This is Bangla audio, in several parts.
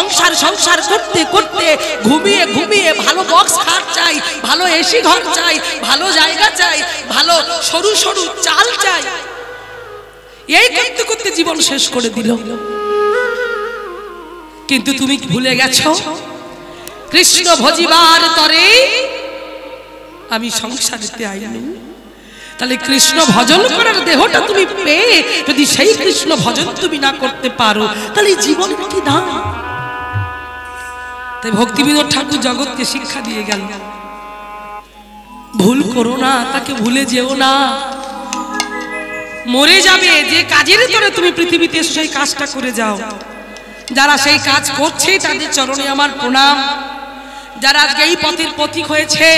সংসার সংসার করতে করতে ঘুমিয়ে ঘুমিয়ে ভালো বক্স খাট চাই, ভালো এসি ঘর চাই, ভালো জায়গা চাই, ভালো সরু সরু চাল চাই, এই করতে করতে জীবন শেষ করে দিল। কিন্তু তুমি ভুলে গেছো কৃষ্ণ ভজিবার তরে আমি সংসারেতে আইনি। তাহলে কৃষ্ণ ভজন করার দেহটা তুমি পেয়ে যদি সেই কৃষ্ণ ভজন তুমি না করতে পারো তাহলে জীবন কি দাম? তাই ভক্তিবিনোদ ঠাকুর জগৎকে শিক্ষা দিয়ে গেল, ভুল করো না, তাকে ভুলে যেও না। মরে যাবে, যে কাজের তোরে তুমি পৃথিবীতে সেই কাজটা করে যাও। যারা সেই কাজ করছে তাদের চরণে আমার প্রণাম। যারা আজকে এই পথের পথিক হয়েছে,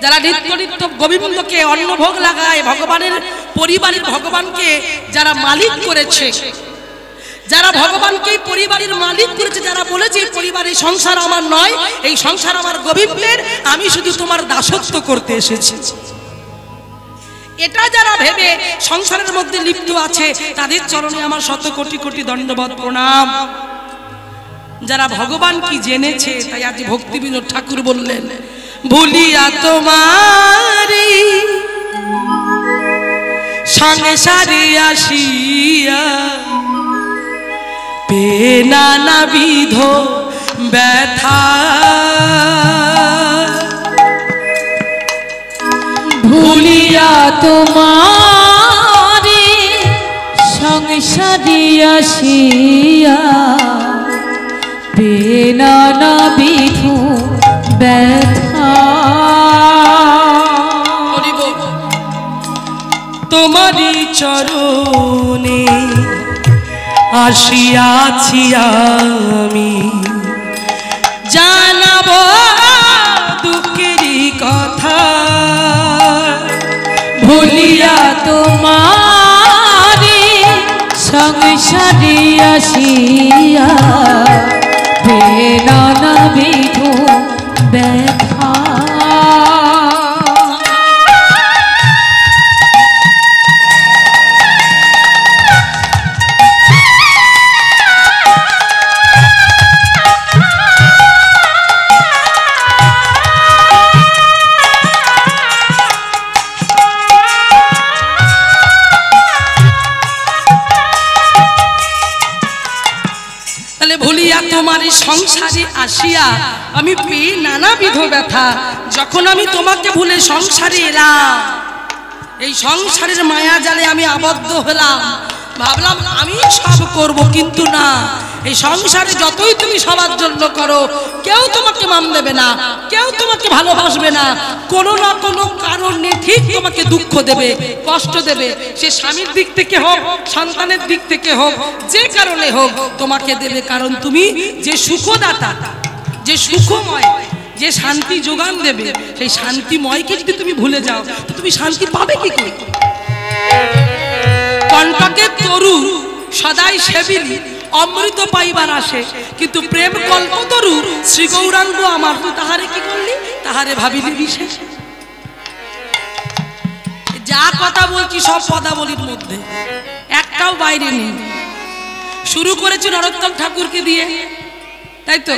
যারা নিত্য নিত্য গোবিন্দকে অন্নভোগ লাগায়, ভগবানের পরিবারের ভগবানকে যারা মালিক করেছে, যারা ভগবানকে পরিবারের মালিক করেছে, যারা বলেছে এই পরিবারের সংসার আমার নয়, এই সংসার আমার গোবিন্দের, আমি শুধু তোমার দাসত্ব করতে এসেছি, এটা যারা ভেবে সংসারের মধ্যে লিপ্ত আছে তাদের চরণে আমার শত কোটি কোটি দণ্ডবত প্রণাম। যারা ভগবান কি জেনেছে, তাই আজ ভক্তিবিনোদ ঠাকুর বললেন, ভুলিয়া তোমারি সংসারে আসিয়া পে নানাবিধ ব্যথা, ভুলিয়া তোমারি সংসারে আসিয়া পে নানাবিধ ব্যথা, তোমারি চরণে আসিয়াছি আমি, জানাবো দুঃখেরই কথা, ভুলিয়া তোমারি সংসারে আসিয়া পে নানাবিধ ব্যথা। ভুলিয়া তোমার সংসারে আসিয়া আমি পেয়ে নানাবিধ ব্যথা। যখন আমি তোমাকে ভুলে সংসারে এলাম, এই সংসারের মায়া জালে আমি আবদ্ধ হলাম, ভাবলাম আমি সব করব, কিন্তু না, এই সংসারে যতই তুমি সবার জন্য করো কেউ তোমাকে মান দেবে না, কেউ তোমাকে ভালোবাসবে না, কোনো না কোনো কারণে ঠিক তোমাকে দুঃখ দেবে, কষ্ট দেবে, সে স্বামীর দিক থেকে হোক, সন্তানের দিক থেকে হোক, যে কারণে হোক তোমাকে দেবে। কারণ তুমি যে সুখদাতা, যে সুখময়, যে শান্তি যোগান দেবে, সেই শান্তিময়কে যদি তুমি ভুলে যাও তো তুমি শান্তি পাবে কি করে? কণ্টকের তরু সদাই সেবিলি অমৃত পাইবার আসে, কিন্তু প্রেম কল্পতরু শ্রী গৌরাঙ্গ আমার, তুই তাহারে কি করলি? তাহারে ভাবিলি বিশেষ। যা কথা বলছি সব পদাবলীর মধ্যে, একটাও বাইরে নেই। শুরু করেছি নরোত্তম ঠাকুরকে দিয়ে, তাই তো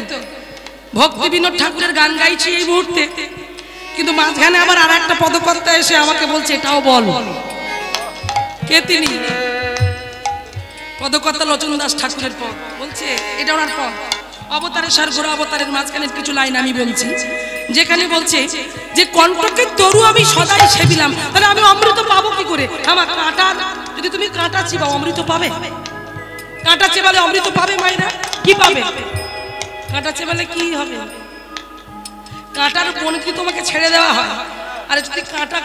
ভক্তিবিনোদ ঠাকুরের গান গাইছি এই মুহূর্তে, কিন্তু মাঝখানে আবার আর একটা পদকর্তা এসে আমাকে বলছে এটাও বল। কে তিনি? পদকর্তা লোচন দাস ঠাকুরের পদ, বলছে এটা ওনার পদ। অবতারের সার ঘোরা অবতারের মাঝখানে কিছু লাইন আমি বলছি, যেখানে বলছে যে কণ্টকের তরু আমি সদাই সেবিলাম, তাহলে আমি অমৃত পাবো কি করে? আমার কাঁটা, যদি তুমি কাঁটা চিবাও অমৃত পাবে? কাঁটা চেবালে অমৃত পাবে মায়েরা? কি পাবে? কাঁটা চেবালে কি হবে? কাঁটার কোন কি তোমাকে ছেড়ে দেওয়া হয়, আর যদি কাঁটা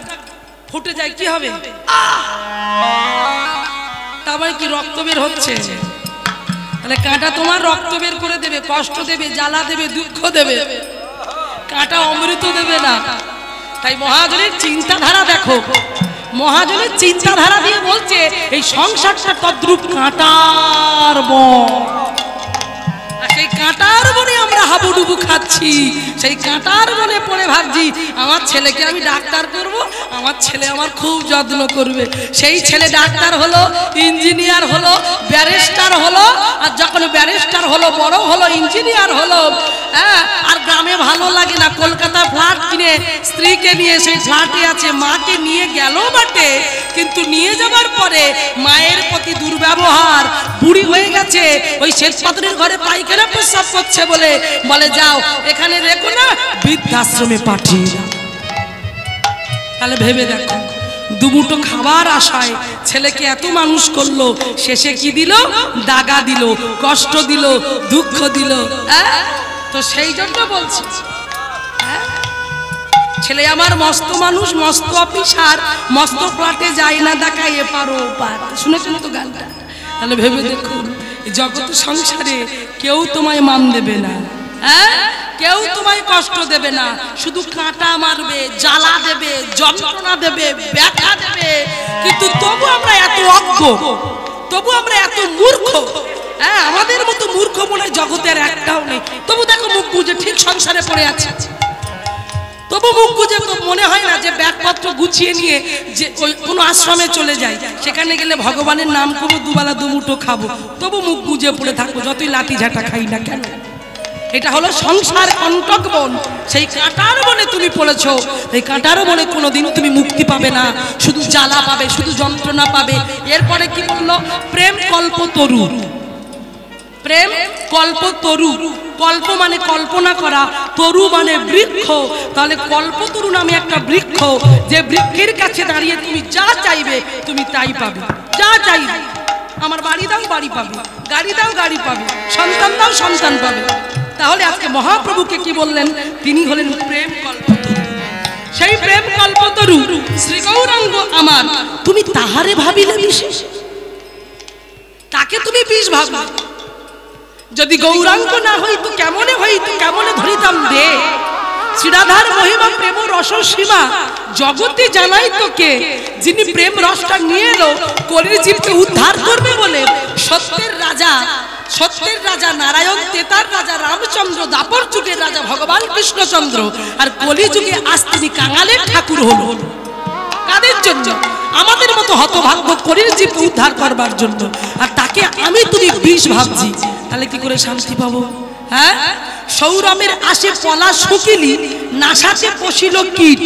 ফুটে যায় কি হবে? তারপরে কি রক্ত বের হচ্ছে? তাহলে কাঁটা তোমার রক্ত বের করে দেবে, কষ্ট দেবে, জ্বালা দেবে, দুঃখ দেবে, কাঁটা অমৃত দেবে না। তাই মহাজনের চিন্তাধারা দেখো, মহাজনের চিন্তাধারা দিয়ে বলছে এই সংসারটা তদ্রূপ কাঁটার বন, আর সেই কাঁটার বনে আমরা হাবুডুবু খাচ্ছি। খাচ্ছি, সেই কাঁটার বনে পড়ে ভাবছি আমার ছেলেকে আমি ডাক্তার করব, আমার ছেলে আমার খুব যত্ন করবে। সেই ছেলে ডাক্তার হলো, ইঞ্জিনিয়ার হলো, ব্যারিস্টার হলো, আর যখন ব্যারিস্টার হলো, বড় হলো, ইঞ্জিনিয়ার হলো, হ্যাঁ, আর গ্রামে ভালো লাগে না, কলকাতা ফ্ল্যাট কিনে স্ত্রীকে নিয়ে সেই ফ্ল্যাটে আছে, মাকে নিয়ে গেল বটে, কিন্তু নিয়ে যাবার পরে মায়ের প্রতি দুর্ব্যবহার, বুড়ি হয়ে গেছে, ওই শেষ পাথরের ঘরে পায়খানা প্রস্রাব করছে বলে যাও এখানে রেখো না, বৃদ্ধাশ্রমে পাঠিয়ে দাও। তাহলে ভেবে দেখো, দুমুঠো খাবার আশায় ছেলেকে এত মানুষ করলো, শেষে কি দিল? দাগা দিল, কষ্ট দিল, দুঃখ দিল। তো সেই জন্য বলছি, ছেলে আমার মস্ত মানুষ, মস্ত অফিসার, মস্ত ফ্ল্যাটে যায় না দেখায় এপারো ওপার, শুনেছেন তো গানটা? তাহলে ভেবে দেখুন, জগৎ সংসারে কেউ তোমায় মান দেবে না, হ্যাঁ, কেউ তোমায় কষ্ট দেবে না, শুধু কাঁটা মারবে, জ্বালা দেবে, যন্ত্রণা দেবে, ব্যথা দেবে। কিন্তু তবু আমরা এত অজ্ঞ, তবু আমরা এত মূর্খ, হ্যাঁ, আমাদের মতো মূর্খ মনে জগতের একটাও নেই। তবু দেখো মুখ বুঝে ঠিক সংসারে পড়ে আছে, তবু মুখ বুঝে তো মনে হয় না যে ব্যাগপত্র গুছিয়ে নিয়ে যে ওই কোনো আশ্রমে চলে যায়, সেখানে গেলে ভগবানের নাম করবো, দুবেলা দুমুঠো খাবো, তবু মুখ বুঝে পড়ে থাকবো, যতই লাঠি ঝাঁটা খাই না কেন। এটা হলো সংসার কণ্টক বন, সেই কাঁটার বনে তুমি পড়েছো, এই কাঁটার বনে কোনোদিন তুমি মুক্তি পাবে না, শুধু জ্বালা পাবে, শুধু যন্ত্রণা পাবে। এরপরে কি বললো? প্রেম কল্পতরু, প্রেম কল্পতরু, কল্প মানে কল্পনা করা, তরু মানে বৃক্ষ। তাহলে কল্পতরু নামে একটা বৃক্ষ, যে বৃক্ষের কাছে দাঁড়িয়ে তুমি যা চাইবে তুমি তাই পাবে, যা চাইবে। আমার বাড়ি দাও, বাড়ি পাবে, গাড়ি দাও, গাড়ি পাবে, সন্তান দাও, সন্তান পাবে। তাহলে আজকে মহাপ্রভুকে কি বললেন? তিনি হলেন প্রেম কল্পতরু। সেই প্রেম কল্পতরু শ্রী গৌরাঙ্গ আমার, তুমি তাহারে ভাবিলে বিশেষ, তাকে তুমি বিষ ভাবো। যদি গৌরাঙ্গ না হইতো কেমনে হইতো, কেমনে ধরিতাম দে। শ্রীরাধার মহিমা প্রেম রস সীমা জগতে জানাই তোকে, যিনি প্রেম রসটা নিয়ে এলো কলির জীবকে উদ্ধার করবে বলে, সত্যের রাজা, সত্যের রাজা নারায়ণ, তেতার রাজা রামচন্দ্র, দাপর যুগের রাজা ভগবান কৃষ্ণচন্দ্র, আর কলি যুগে আজ তিনি কাঙালের ঠাকুর হলো। কাদের জন্য? আমাদের মতো হতভাগ্য কলির জীবকে উদ্ধার করবার জন্য। আর তাকে আমি তুমি বিষ ভাবছি, তাহলে কি করে শান্তি পাবো? হ্যাঁ, সৌরমের আসে পলা শুকিলি, নাসাতে পশিল কীট।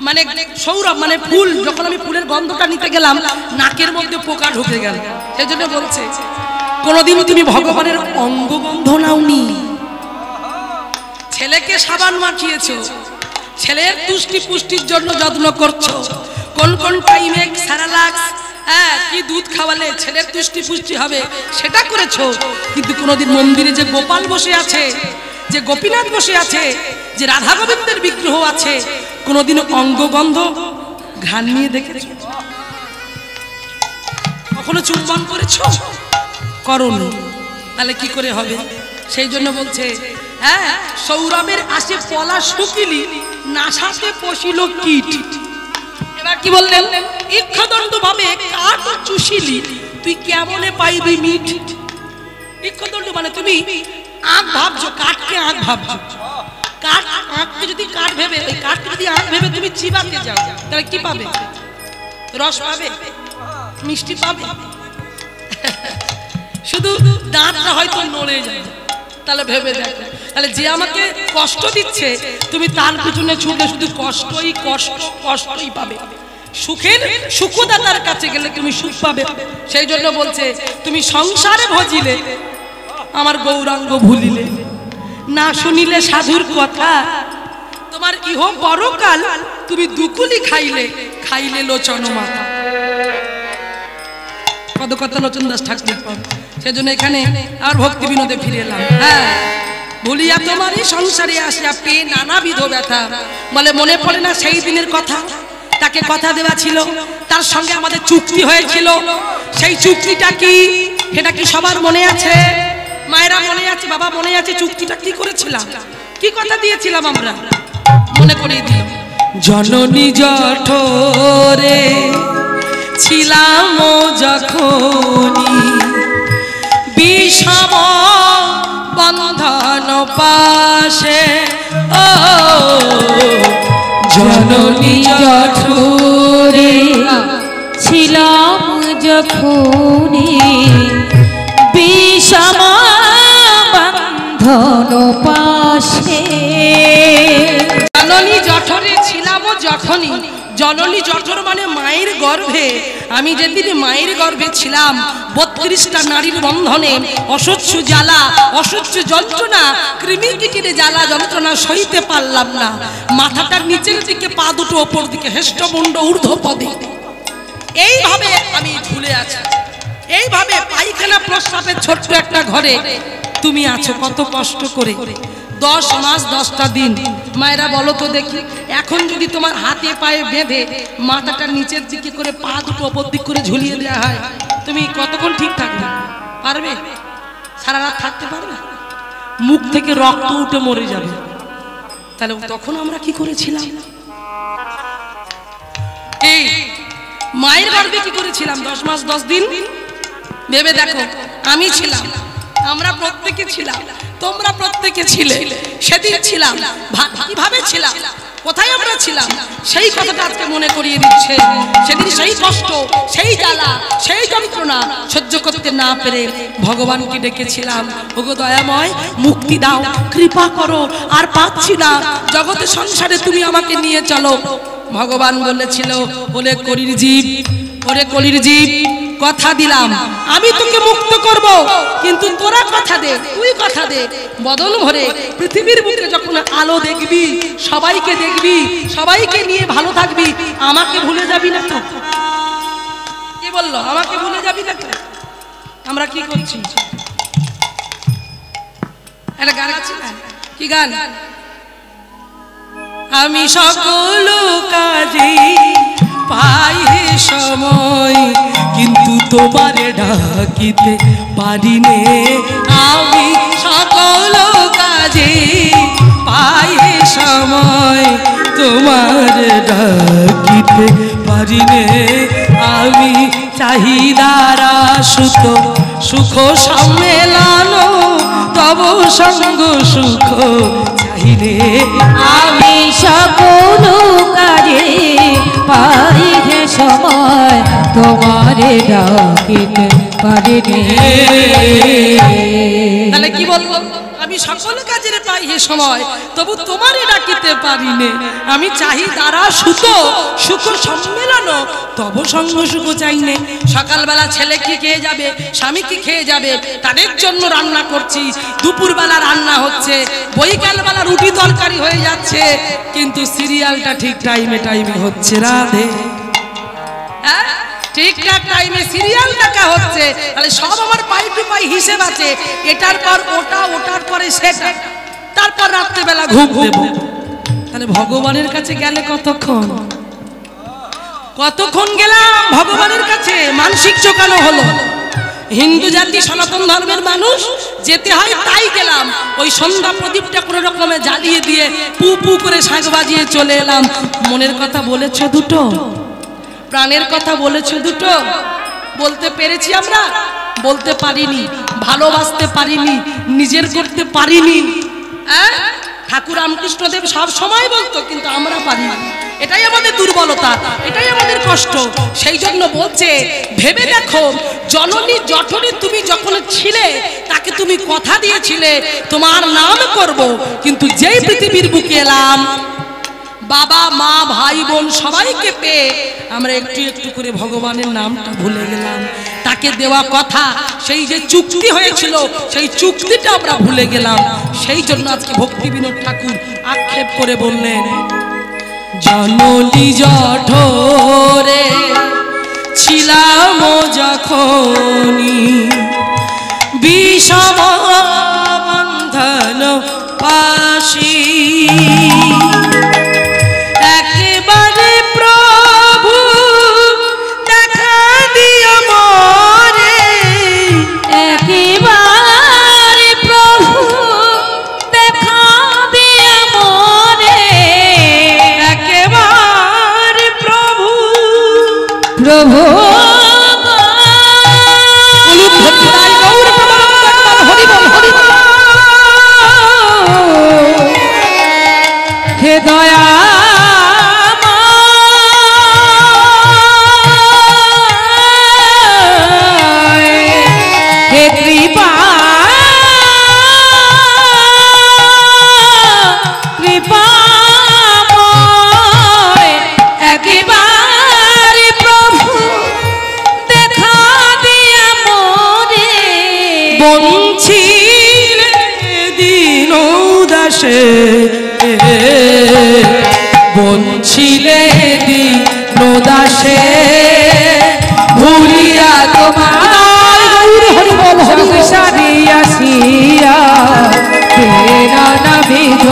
মানে সৌরভ মানে ফুল, যখন আমি ফুলের গন্ধটা নিতে গেলাম নাকের মধ্যে পোকা ঢুকে গেল। সেই জন্য বলছে কোনোদিন তুমি ভগবানের অঙ্গগন্ধ নাওনি। ছেলেকে সাবান মাখিয়েছো, ছেলের তুষ্টি পুষ্টির জন্য যত্ন করছো, কোন কোন টাইমে স্যারালাক্স, হ্যাঁ, কি দুধ খাওয়ালে ছেলের তুষ্টি পুষ্টি হবে সেটা করেছো। কিন্তু কোনোদিন মন্দিরে যে গোপাল বসে আছে, যে গোপীনাথ বসে আছে, যে রাধা গোবিন্দের বিগ্রহ আছে, কোনোদিন অঙ্গগন্ধ ঘ্রাণ নিয়ে দেখেছো? কখনো চুম্বন করেছো? করোনি, তাহলে কি করে হবে? সেই জন্য বলছে, হ্যাঁ, সৌরভের আসে পলা শুকিলি, নাসাতে পশিল কীট। এবার কি বললেন? ইক্ষদণ্ড ভাবে কাঠ চুষিলি, তুই কেমনে পাইবি মিঠ। ইক্ষদণ্ড মানে তুমি আঁক ভাবছো, কাঠকে আঁক ভাবছো, কাঠ আঁককে যদি কাঠ ভেবে, ওই কাঠকে যদি আঁক ভেবে তুমি চিবাতে যাও, তাহলে কি পাবে? রস পাবে, মিষ্টি পাবে, শুধু দাঁতটা হয়তো নড়ে যায়। তাহলে ভেবে দেখো, তাহলে যে আমাকে কষ্ট দিচ্ছে তুমি তার পিছনে ছুটে শুধু কষ্টই কষ্ট, কষ্টই পাবে। সুখের সুখদাতার কাছে গেলে তুমি সুখ পাবে। সেই জন্য বলছে, তুমি সংসারে ভজিলে আমার গৌরাঙ্গ ভুলিলে, না শুনিলে সাধুর কথা, তোমার ইহ পরকাল তুমি দুকুলি খাইলে, খাইলে লোচন মাথা। পদকথা লোচন দাস ঠাকুর। সেজন্য এখানে আর ভক্তি বিনোদে ফিরে এলাম। হ্যাঁ, ভুলিয়া তোমারই সংসারে আসিয়া পেয়ে নানাবিধ ব্যথা। বলে মনে পড়ে না সেই দিনের কথা? তাকে কথা দেওয়া ছিল, তার সঙ্গে আমাদের চুক্তি হয়েছিল। সেই চুক্তিটা কি? সেটা কি সবার মনে আছে? মায়েরা মনে আছে, বাবা মনে আছে? চুক্তিটা কি করেছিলাম, কি কথা দিয়েছিলাম আমরা? মনে করিয়ে দিল। জননী জঠরে ছিলাম যখনই, বিষম বন্ধন পা পাশে ও জননী জঠরে ছিলাম যখনি বিষম বন্ধন পাশে। জননী জঠরে ছিলাম যখনই, জননী জঠর মানে মায়ের গর্ভে, আমি যেদিন মায়ের গর্ভে ছিলাম 32টা নারীর বন্ধনে অসহ্য জ্বালা, অসহ্য যন্ত্রণা, কৃমিকীটের জ্বালা যন্ত্রণা সইতে পারলাম না। মাথাটার নিচের দিকে, পা দুটো ওপর দিকে, হেষ্টমুণ্ড ঊর্ধ্বপদে এইভাবে আমি ঝুলে আছি। এইভাবে পায়খানা প্রস্রাবের ছোট্ট একটা ঘরে তুমি আছো কত কষ্ট করে। 10 মাস 10টা দিন। মায়েরা বলো তো দেখি, এখন যদি তোমার হাতে পায়ে বেঁধে মাথাটা নিচের দিকে করে, পা দুটো ওপর দিক করে ঝুলিয়ে দেওয়া হয়, তুমি কতক্ষণ ঠিক থাকবে? পারবে? সারা রাত থাকতে পারবে? মুখ থেকে রক্ত উঠে মরে যাবে। তাহলে তখন আমরা কি করেছিলাম? এই মায়ের গর্ভে কি করেছিলাম 10 মাস 10 দিন? ভেবে দেখো, আমি ছিলাম, আমরা প্রত্যেকে ছিলাম, তোমরা প্রত্যেকে ছিলে, সেদিন ছিলাম, কিভাবে ছিলাম, কোথায় আমরা ছিলাম, সেই কথাটা আজকে মনে করিয়ে দিচ্ছে। সেদিন সেই কষ্ট, সেই জ্বালা, সেই যন্ত্রণা সহ্য করতে না পেরে ভগবানকে ডেকেছিলাম, ওগো দয়াময় মুক্তি দাও, কৃপা করো, আর পাচ্ছি না, জগতে সংসারে তুমি আমাকে নিয়ে চলো। ভগবান বলেছিল, ওরে কলির জীব, ওরে কলির জীব, কথা দিলাম আমি তোকে মুক্ত করব, কিন্তু তোরা কথা দে, তুই কথা দে, বদল ভরে পৃথিবীর বুকে যখন আলো দেখবি, সবাইকে দেখবি, সবাইকে নিয়ে ভালো থাকবি, আমাকে ভুলে যাবি না তো? কে বললো আমাকে ভুলে যাবি না তো? আমরা কি করছি? একটা গান আছে না, কি গান? আমি সকল কাজে পাই হে সময়, কিন্তু তোমারে ডাকিতে পারি নে। আমি সকল কাজে পাই হে সময়, তোমার ডাকিতে পারি নে। আমি চাহিদারা সুত সুখ সম্মেলন, তব সঙ্গ সুখ চাহিলে। আমি সকল কাজে পাই হে সময়, তোমারে ডাকিতে পারিনি। তাহলে কি বলবো? আমি সকল কাজের পাই হে সময়, তবু তোমারে ডাকিতে পারি নে। আমি চাহি তারা সুত সুখ সম্মেলন, তব সঙ্গ সুখ চাই নে। সকালবেলা ছেলে কি খেয়ে যাবে, স্বামী কি খেয়ে যাবে, তাদের জন্য রান্না করছি। দুপুরবেলা রান্না হচ্ছে, বৈকালবেলা রুটি তরকারি হয়ে যাচ্ছে, কিন্তু সিরিয়ালটা ঠিক টাইমে টাইমে হচ্ছে। রাধে, হ্যাঁ ঠিকঠাক টাইমে সিরিয়াল দেখা হচ্ছে। তাহলে সব আমার পাই টু পাই হিসেব আছে, এটার পর ওটা, ওটার পরে সেটা, তারপর রাত্রেবেলা ঘুম দেব। তাহলে ভগবানের কাছে গেলে কতক্ষণ? কতক্ষণ গেলাম ভগবানের কাছে? মানসিক চোকানো হলো। হিন্দু জাতি সনাতন ধর্মের মানুষ, যেতে হয় তাই গেলাম। ওই সন্ধ্যা প্রদীপটা কোনো রকমে জ্বালিয়ে দিয়ে পু পু করে শাঁখ বাজিয়ে চলে এলাম। মনের কথা বলেছ দুটো, প্রাণের কথা বলেছ দুটো, বলতে পেরেছি আমরা? বলতে পারিনি, ভালোবাসতে পারিনি, নিজের করতে পারিনি। ঠাকুর রামকৃষ্ণদেব সব সময় বলতো, কিন্তু আমরা পারিনি। এটাই আমাদের দুর্বলতা, এটাই আমাদের কষ্ট। সেই জন্য বলছে, ভেবে দেখো, জননী জঠরে তুমি যখন ছিলে, তাকে তুমি কথা দিয়েছিলে তোমার নাম করব, কিন্তু যেই পৃথিবীর বুকে এলাম, বাবা মা ভাই বোন সবাইকে পেয়ে আমরা একটু একটু করে ভগবানের নামটা ভুলে গেলাম। তাকে দেওয়া কথা, সেই যে চুক্তি হয়েছিল, সেই চুক্তিটা আমরা ভুলে গেলাম। সেই জন্য আজকে ভক্তি বিনোদ ঠাকুর আক্ষেপ করে বললেন, জননী জঠরে ছিলাম যখনি, বিষম বন্ধন পাশি, একেবারে প্রভু দেখা দিও মোরে, একেবারে প্রভু দেখা দিও মোরে, একেবারে প্রভু। প্রভু হরি বল, দয়া হে কৃপা কৃপাময় একেবারে প্রভু দেখা দিয়া মোরে বঞ্চিলে দিন উদাসে বঞ্চিলে দিন উদাসে ভুলিয়া তোমার সংসারে আসিয়া নানাবিধ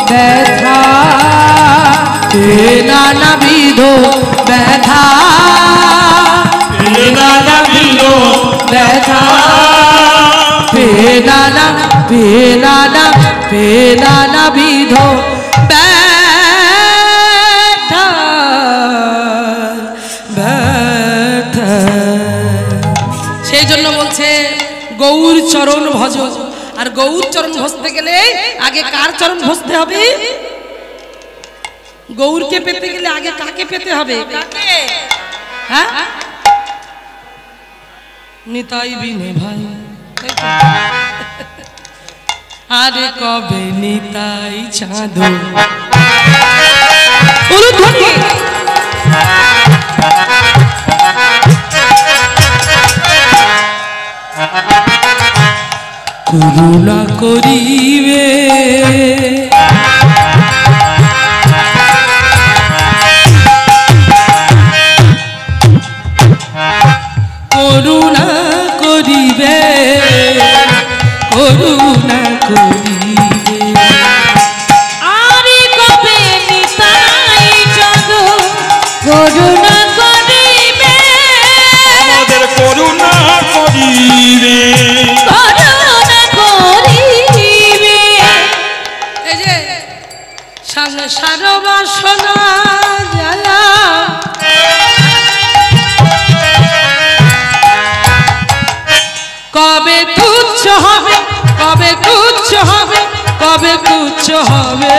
ব্যথা নানাবিধ ব্যথা নানাবিধ ব্যথা নানা নানাবিধ ব্যথা ব্যথা। সেই জন্য বলছে গৌর চরণ ভজ। আর গৌর চরণ ভজতে গেলে আগে কার চরণ ভজতে হবে? গৌরকে পেতে গেলে আগে কাকে পেতে হবে? হ্যাঁ, নিতাই বিনে ভাই। আরে কবে নিতাই চাঁদ করুণা করিবে করুণা করিবে করুণা করিবে। আরে কবে নিতাই চাঁদ করুণা করিবে আমাদের করুণা করিবে করুণা করিবে। এই যে সংসার বাসনা জ্বালা কবে তুচ্ছ হবে কবে তুচ্ছ হবে কবে তুচ্ছ হবে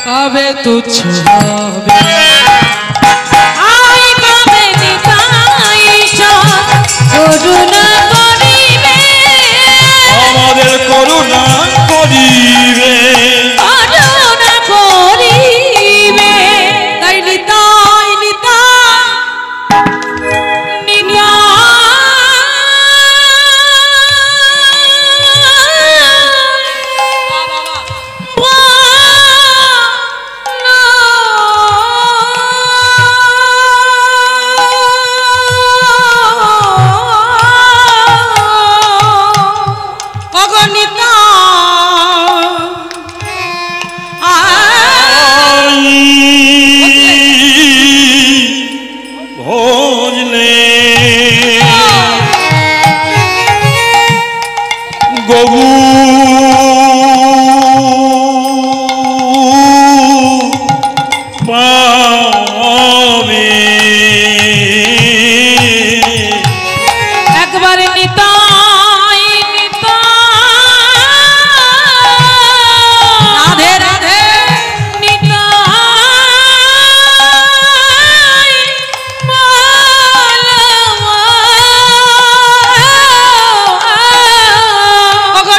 কবে তুচ্ছ হবে। আই কবে নিতাই চাঁদ করুণা করিবে আমাদের করুণা করিবে করুণা করিবে। তাই নিতাই নিতাই ভজলে গবু পাবে একবারে নিতাই নিতাই রাধে রাধে নিতাই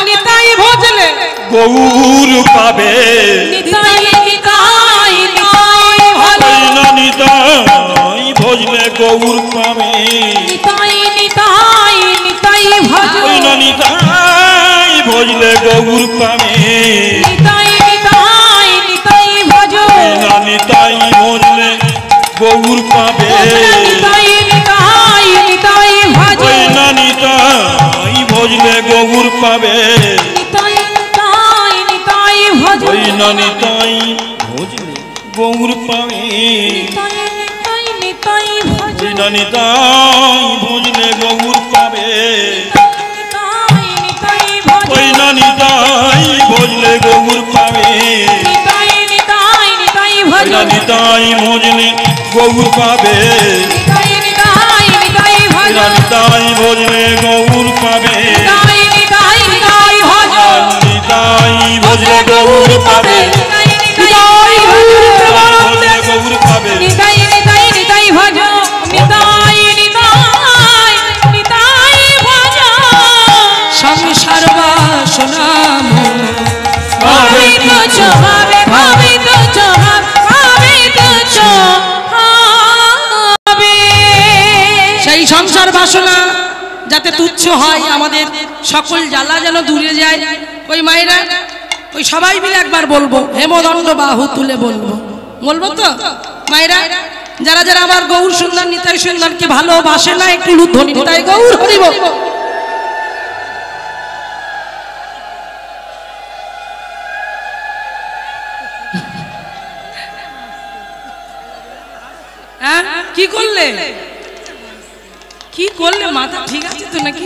নিতাই ভজলে গৌর পাবে নিতাই নিতাই নিতাই ভালো নিতাই ভজলে গৌর পাবে নিতাই নিতাই নিতাই ভালো নিতাই ভজলে গৌর পাবে নিতাই নিতাই নিতাই ভালো নিতাই ভজলে গৌর পাবে নিতাই নিতাই নিতাই ভালো নিতাই ভজলে গৌর পাবে নিতাই নিতাই নিতাই ভালো নিতাই ভজলে গৌর পাবে নিতাই নিতাই নিতাই ভালো নিতাই ভজলে গৌর পাবে নিতাই নিতাই ভালো নিতাই ভজলে গৌর পাবে নিতাই নিতাই নিতাই ভালো নিতাই ভজলে গৌর পাবে নিতাই নিতাই নিতাই ভালো নিতাই ভজলে গৌর পাবে নিতাই নিতাই নিতাই ভালো নিতাই ভজলে গৌর পাবে নিতাই বাসনা ভাবে তুচ্ছ ভাবে ভাবে তুচ্ছ ভাবে তুচ্ছ হবে। সেই সংসার বাসনা যাতে তুচ্ছ হয়, আমাদের সকল জ্বালা যেন দূরে যায়। ওই মায়েরা ওই সবাই মিলে একবার বলবো, হেমদণ্ড বাহু তুলে বলবো, বলবো তো মায়েরা? যারা যারা আমার গৌর সুন্দর নিতাই সুন্দরকে ভালোবাসে না একটু লুধ্বনি নিতাই গৌর হরিব। হ্যাঁ কি করলে, কি করলে? মাথা ঠিক আছে তো নাকি?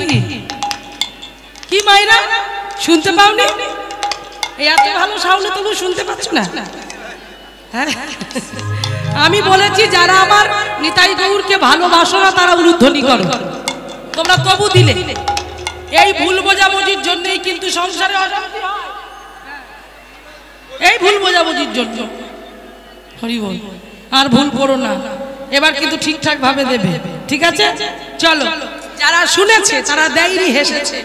কি মায়েরা শুনতে পাওনি? এই এত ভালো সাউন্ড তবু শুনতে পাচ্ছ না? হ্যাঁ আমি বলেছি যারা আমার নিতাই গৌরকে ভালোবাসো না তারা উলুধ্বনি করো, তোমরা তবু দিলে। এই ভুল বোঝাবুঝির জন্যই কিন্তু সংসারে অশান্তি হয়, এই ভুল বোঝাবুঝির জন্য। হরি বল, আর ভুল করো না, এবার কিন্তু ঠিকঠাক ভাবে দেবে, ঠিক আছে? চলো, যারা শুনেছে তারা দেয়নি হেসেছে,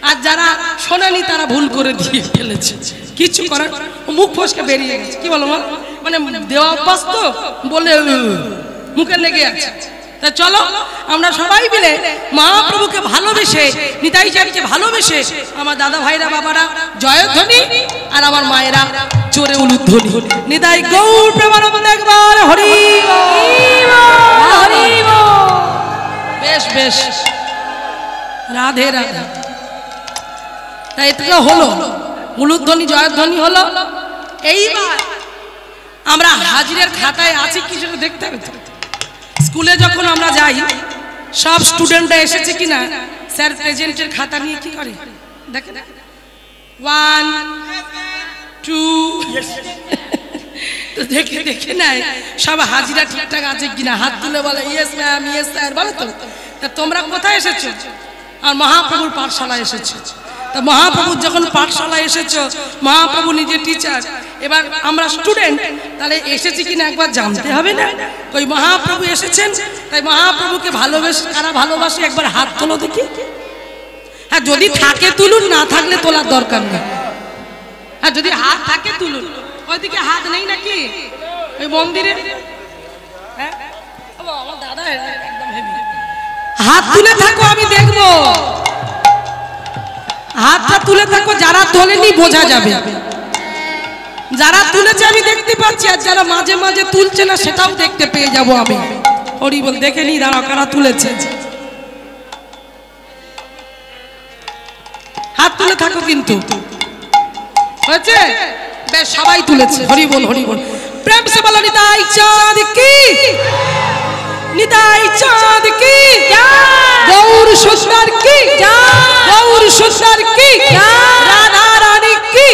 আর যারা শোনেনি তারা ভুল করে দিয়ে ফেলেছে। কিছু করার, মুখ ফসকে বেরিয়ে গেছে। কি বলো মানে দেওয়া অভ্যাস তো, বলে মুখে লেগে আছে। তা চলো আমরা সবাই মিলে মহাপ্রভুকে ভালোবেসে, নিতাই চাঁদকে ভালোবেসে, আমার দাদা ভাইরা বাবারা জয়ধ্বনি আর আমার মায়েরা চোরে উলুধ্বনি। নিতাই গৌর প্রেমানন্দ একবার হরি হরি বল। বেশ বেশ, রাধে রাধে। তাই এটা হলো উলুধ্বনি, জয়ধ্বনি হলো। এইবার আমরা হাজিরের খাতায় আছি কি সেটা দেখতে হবে। স্কুলে যখন আমরা যাই, সব স্টুডেন্টরা এসেছে কিনা স্যার প্রেজেন্টের খাতা নিয়ে কি করে দেখে, 1 2 দেখে দেখে নেয় সব হাজিরা ঠিকঠাক আছে কিনা, হাত তুলে বলে ইয়েস ম্যাম, ইয়েস স্যার বলে। তো তা তোমরা কোথায় এসেছো? আর মহাপ্রভুর পাঠশালায় এসেছো। তা মহাপ্রভু যখন পাঠশালায় এসেছো, মহাপ্রভু নিজে টিচার, এবার আমরা স্টুডেন্ট, তাহলে এসেছি কিনা একবার জানতে হবে না? ওই মহাপ্রভু এসেছেন, তাই মহাপ্রভুকে ভালোবেসে কারা ভালোবাসে একবার হাত তোলো দেখি। হ্যাঁ যদি থাকে তুলুন, না থাকলে তোলার দরকার নেই। হ্যাঁ যদি হাত থাকে তুলুন। ওইদিকে হাত নেই নাকি ওই মন্দিরে? হ্যাঁ আমার দাদা একদম হেভি। হাত তুলে থাকো, আমি দেখবো। হাতটা তুলে থাকো, যারা তোলেনি বোঝা যাবে। যারা তুলেছে আমি দেখতে পাচ্ছি, আর যারা মাঝে মাঝে তুলছে না সেটাও দেখতে পেয়ে যাবো আমি। হরি বল, দেখে নি দাঁড়াও কারা তুলেছে। হাত তুলে থাকো কিন্তু, হয়েছে? বেশ, সবাই তুলেছে। হরি বল, হরি বল। প্রেম সে বলো নিতাই চাঁদ কি, নিতাই চাঁদ কি, গৌর সুন্দর কি, গৌর সুন্দর কি, রাধা রানী কি,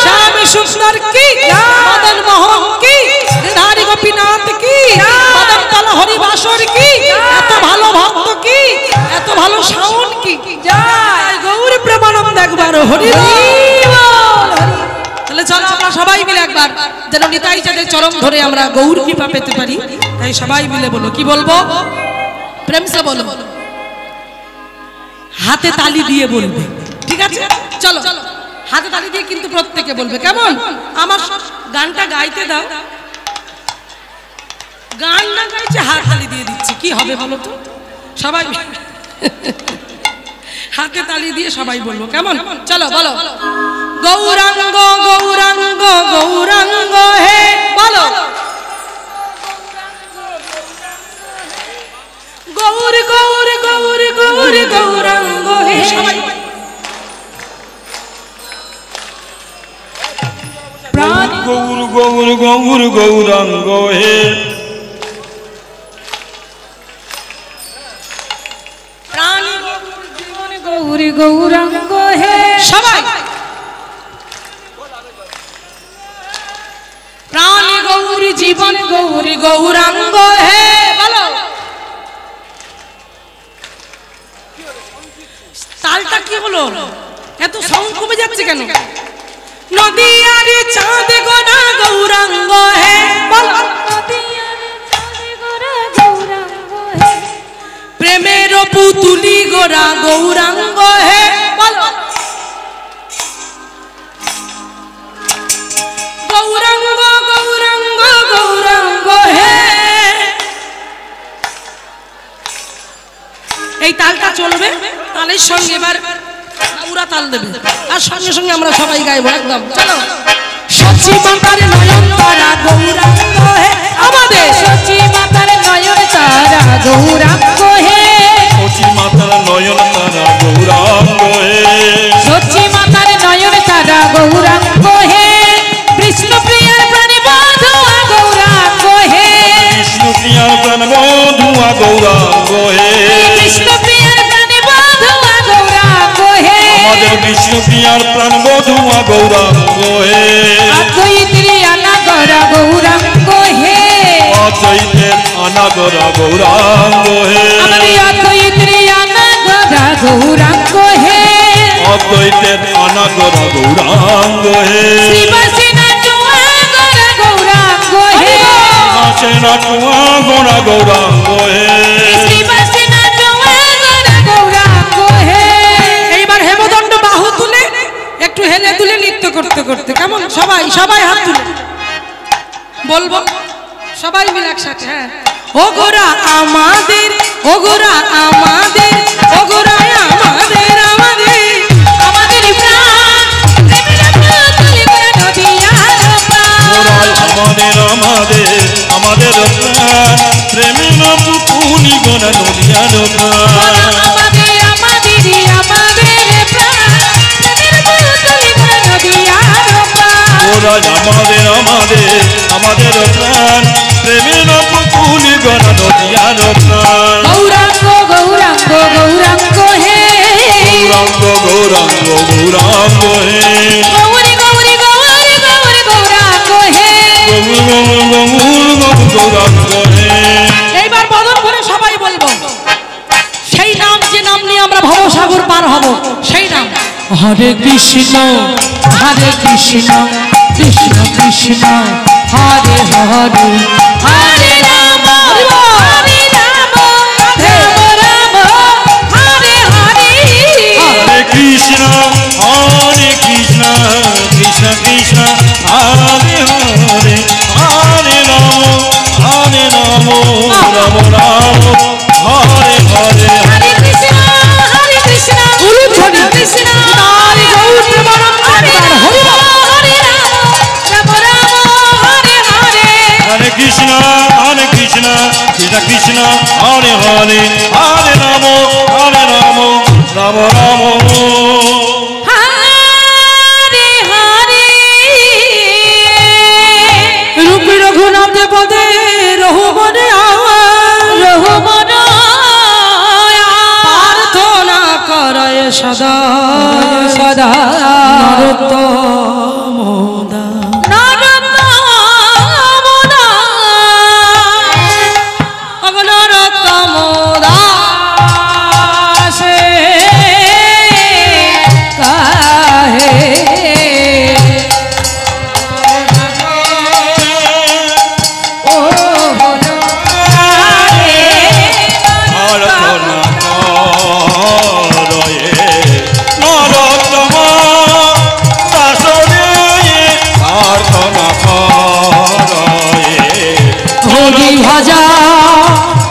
শ্যাম সুন্দর কি, মদন মোহন কি, ধারী গোপীনাথ কি, মদন তলা হরিবাসর কি, এত ভালো ভক্ত কি, এত ভালো শাওন কি, গৌর প্রেমানন্দ একবার হরি বল। তাহলে চলো আমরা সবাই মিলে একবার যেন নিতাই চাঁদের চরণ ধরে আমরা গৌর কৃপা পেতে পারি। তাই সবাই মিলে বলো, কি বলবো? প্রেম সে বলো, হাতে তালি দিয়ে বলবে, ঠিক আছে? চলো হাতে তালি দিয়ে কিন্তু প্রত্যেকে বলবে, কেমন? আমার গানটা গাইতে দাও। গান না গাইছে, হাত তালি দিয়ে দিচ্ছে, কি হবে বলো তো? সবাই হাতে তালি দিয়ে সবাই বলবো, কেমন? চলো বলো, গৌরাঙ্গ গৌরাঙ্গ গৌরাঙ্গ হে, বলো গৌর গৌর গৌর গৌর গৌরাঙ্গ হে। সবাই গৌর গৌর গৌর গৌরাঙ্গ হে, প্রাণী গৌর গৌরাঙ্গ হে। সবাই প্রাণী গৌরী জীবন গৌরী গৌরাঙ্গ হে, বলো। তালটা কি হলো? এত সাউন্ড কমে যাচ্ছে কেন? নদী আর চাঁদ গোনা গৌরাঙ্গ হে, বলো। প্রেমের পুতুলি গোরা গৌরাঙ্গ হে, বলো। এই তালটা চলবে, তালের সঙ্গে এবার ওরা তাল দেবে, আর সঙ্গে সঙ্গে আমরা সবাই গাইবো একদম। চলো। সচি মাতার নয়ন তারা গৌরাঙ্গ হে, আমাদের সচি মাতার নয়ন তারা গৌরাঙ্গ হে, সচি মাতার নয়ন তারা গৌরাঙ্গ হে, সচি মাতার নয়ন তারা গৌরাঙ্গ হে, বিষ্ণু প্রিয়ার প্রাণী বধূ গৌরাঙ্গ হে, বিষ্ণু প্রিয়ার প্রাণ বধূয়া গৌরাঙ্গ হে, বিষ্ণু প্রিয়ার প্রাণী বধূ গৌরাঙ্গ হে, আমাদের বিষ্ণু প্রিয়ার প্রাণ বধূয়া গৌরাঙ্গ হে, অদ্বৈতী অনাগরা গৌরাঙ্গ হে, অদ্বৈতের অনাগরা গৌরাঙ্গ হে, আমাদের অদ্বৈতী অনাগরা গৌরাঙ্গ হে, অদ্বৈতের অনাগরা গৌরাঙ্গ হে, শ্রীবাসিনা চুয়াগরা গৌরাঙ্গ হে, শ্রীবাসিনা চুয়াগরা গৌরাঙ্গ হে, শ্রীবাসিনা চুয়াগরা গৌরাঙ্গ হে। এইবার হেমদণ্ড বাহু তুলে একটু হেলে তুলে নৃত্য করতে করতে, কেমন? সবাই সবাই হাত তুলে বলবো, সবাই মিলে একসাথে। হ্যাঁ, ও গোরা আমাদের, ও গোরা আমাদের, ও গোরা আমাদের, আমাদের আমাদের প্রাণ প্রেমের পুতুল করে নদিয়ার প্রাণ, ওরাই আমাদের আমাদের আমাদের প্রাণ, প্রেমের পুতুলি গোনা নদিয়ার প্রাণ, আমাদের আমাদের আমাদের প্রাণ প্রেমের পুতুল করে নদিয়ার প্রাণ, ওরাই আমাদের আমাদের আমাদের প্রাণ, প্রেমের পুতুলি গোনা নদিয়ার প্রাণ, গৌরাঙ্গ গৌরাঙ্গ গৌরাঙ্গ হে, গৌরাঙ্গ গৌরাঙ্গ গৌরাঙ্গ হে, গৌরী গৌরী গৌরী গৌরী গৌরাঙ্গ হে, গৌর গৌর গৌর গৌর গৌরাঙ্গ হে, এইবার বদন করে সবাই বলবো সেই নাম, যে নাম নিয়ে আমরা ভবসাগর পার হব, সেই নাম। হরে কৃষ্ণ হরে কৃষ্ণ কৃষ্ণ কৃষ্ণ হরে হরে, হরে রাম হরে রাম রাম রাম হরে হরে, হরে কৃষ্ণ কৃষ্ণ কৃষ্ণ কৃষ্ণ হরে হরে, হরে রাম রাম রাম হরে হরে, হরে কৃষ্ণ কৃষ্ণ কৃষ্ণ হরে গৌর হরে রাম হরে রাম রাম রাম হরে হরে, হরে কৃষ্ণ কৃষ্ণ কৃষ্ণ হরে হরে, হরে রাম রাম রাম হরে হরে। রূপী রঘুনাথ পদে রহুমনে রহুমন প্রার্থনা করয় সদা সদা নরোত্তম নরোত্তম দাসে কাহে ও প্রার্থনা করয়ে নরোত্তম দাসরে, প্রার্থনা করয়ে হরি ভজা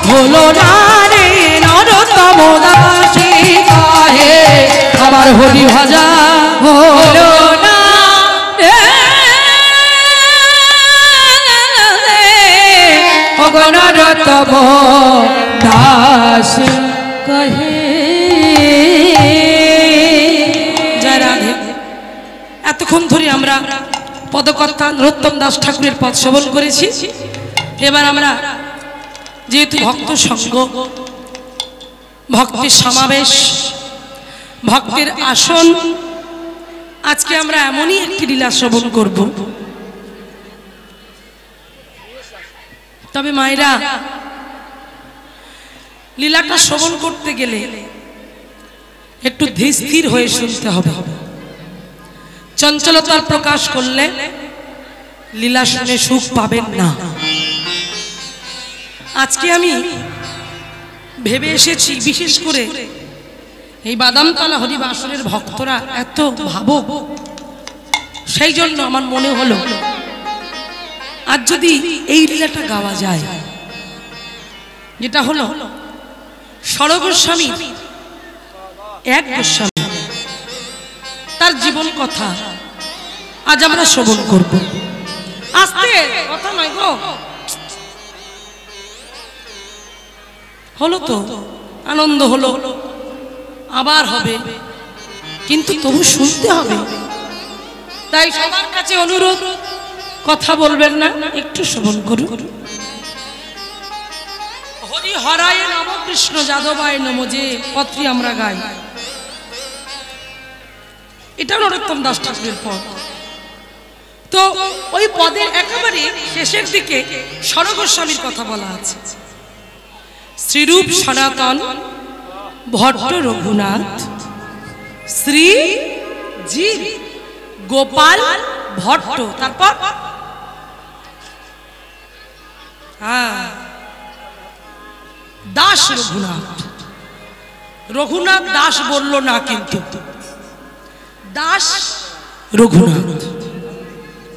হলো না রে নরোত্তম দাসে কাহে, আমার হরি ভজা হলো না অগণরতম দাস কহে। জয় রাধে। এতক্ষণ ধরে আমরা পদকর্তা নরোত্তম দাস ঠাকুরের পদ শ্রবণ করেছি। এবার আমরা যেহেতু ভক্ত সঙ্গ, ভক্তের সমাবেশ, ভক্তের আসন, আজকে আমরা এমনই একটি লীলা শ্রবণ করব। তবে মায়েরা, লীলাটা শ্রবণ করতে গেলে একটু ধীর হয়ে শুনতে হবে। চঞ্চলতার প্রকাশ করলে লীলা শুনে সুখ পাবেন না। আজকে আমি ভেবে এসেছি, বিশেষ করে এই বাদামতলা হরিবাসরের ভক্তরা এত ভাবুক, সেই জন্য আমার মনে হলো আজ যদি এই লীলাটা গাওয়া যায়, যেটা হলো সরগোস্বামী এক গোস্বামী তার জীবন কথা আজ আমরা শ্রবণ করব। আস্তে কথা নয় গো, হলো তো আনন্দ হলো, আবার হবে, কিন্তু তবু শুনতে হবে। তাই সবার কাছে অনুরোধ, কথা বলবেন না, একটু শ্রবণ করুন। হরি হরায় নম, কৃষ্ণ যাদবায় নম, যে পত্রী আমরা গাই, এটা নরোত্তম দাস ঠাকুরের পদ। তো ওই পদের একেবারে শেষের দিকে সরগোস্বামীর কথা বলা আছে। শ্রীরূপ সনাতন ভট্ট রঘুনাথ, শ্রী জি গোপাল ভট্ট, তারপর দাস রঘুনাথ। রঘুনাথ দাস বলল না, কিন্তু দাস রঘুনাথ।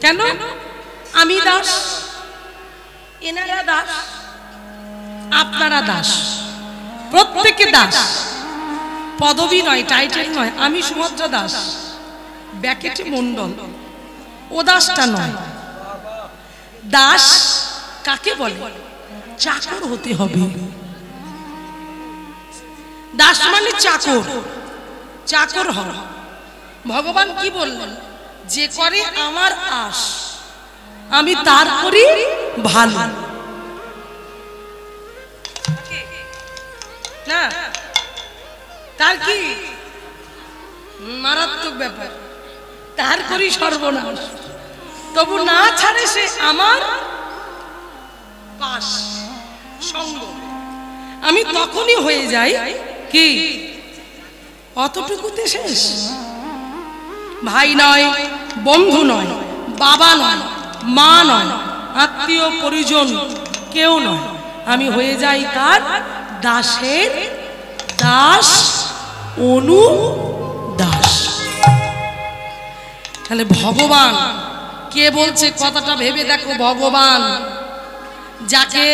কেন? আমি দাস, এনারা দাস, আপনারা দাস, প্রত্যেকে দাস। পদবী নয়, টাইটেল নয়। আমি সুভদ্রা দাস, ব্যাকেটে মন্ডল, ও দাসটা নয়। দাস কাকে বলে? চাকর হতে হবে। দাস মানে চাকর, চাকর হওয়া। ভগবান কি বললেন? যে করে আমার আশ, আমি তার করি ভালো। না, তার কি মারাত্মক ব্যাপার, তার করি সর্বনাশ, তবু না ছাড়ে সে আমার পাশ সঙ্গ। আমি তখনই হয়ে যাই কি অতটুকুতে শেষ। ভাই নয়, বন্ধু নয়, বাবা নয়, মা নয়, আত্মীয় পরিজন কেউ নয়, আমি হয়ে যাই কার? দাসের দাস, অনু দাস। তাহলে ভগবান কে বলছে কথাটা ভেবে দেখো। ভগবান যাকে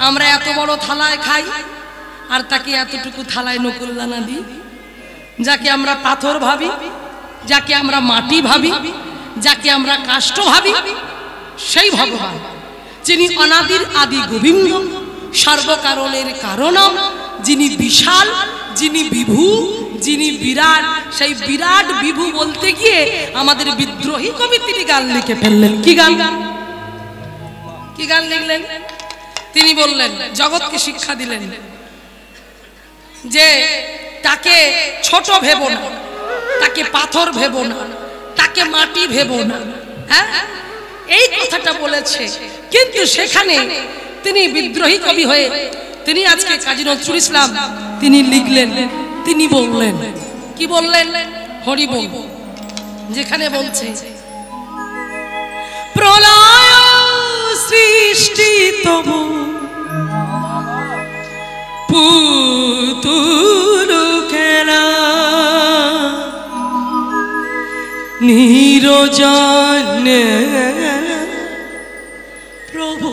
আমরা এত বড় থালায় খাই আর তাকে এতটুকু থালায় নকুল দানা দিই, যাকে আমরা পাথর ভাবি, যাকে আমরা মাটি ভাবি, যাকে আমরা কাষ্ঠ ভাবি, সেই ভগবান যিনি অনাদির আদি গোবিন্দ, সর্বকারণের কারণম, যিনি বিশাল, যিনি বিভু, যিনি বিরাট। সেই বিরাট বিভু বলতে গিয়ে আমাদের বিদ্রোহী কবি তিনি গান লিখে ফেললেন। কি গান? কি গান লিখলেন? তিনি বললেন, জগৎকে শিক্ষা দিলেন যে তাকে ছোট ভেবো না, তাকে পাথর ভেবো না, তাকে মাটি ভেবো না। হ্যাঁ, এই কথাটা বলেছে। কিন্তু সেখানে তিনি বিদ্রোহী কবি হয়ে তিনি আজকে কাজী নজরুল ইসলাম তিনি লিখলেন, তিনি বললেন, কি বললেন? হরি বল, যেখানে বলছে প্রলয় সৃষ্টি তবু পুতুল খেলা, নিরজনে প্রভু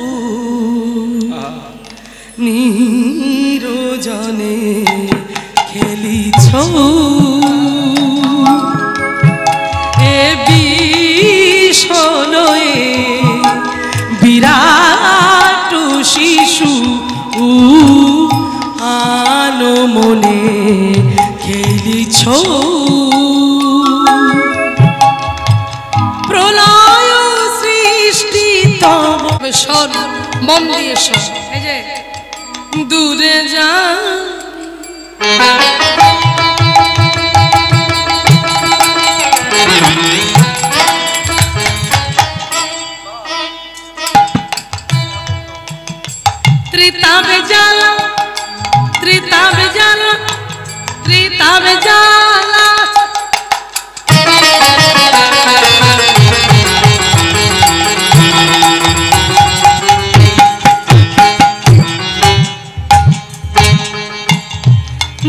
নিরজনে খেলিছ, এ বিষলয়ে বিরাট শিশু আলো মনে খেলিছ, প্রলয় সৃষ্টি তব। মন দিয়ে এই যে দূরে যা ত্রিতাবে জ্বালা, ত্রিতাবে জ্বালা, ত্রিতাবে জ্বালা,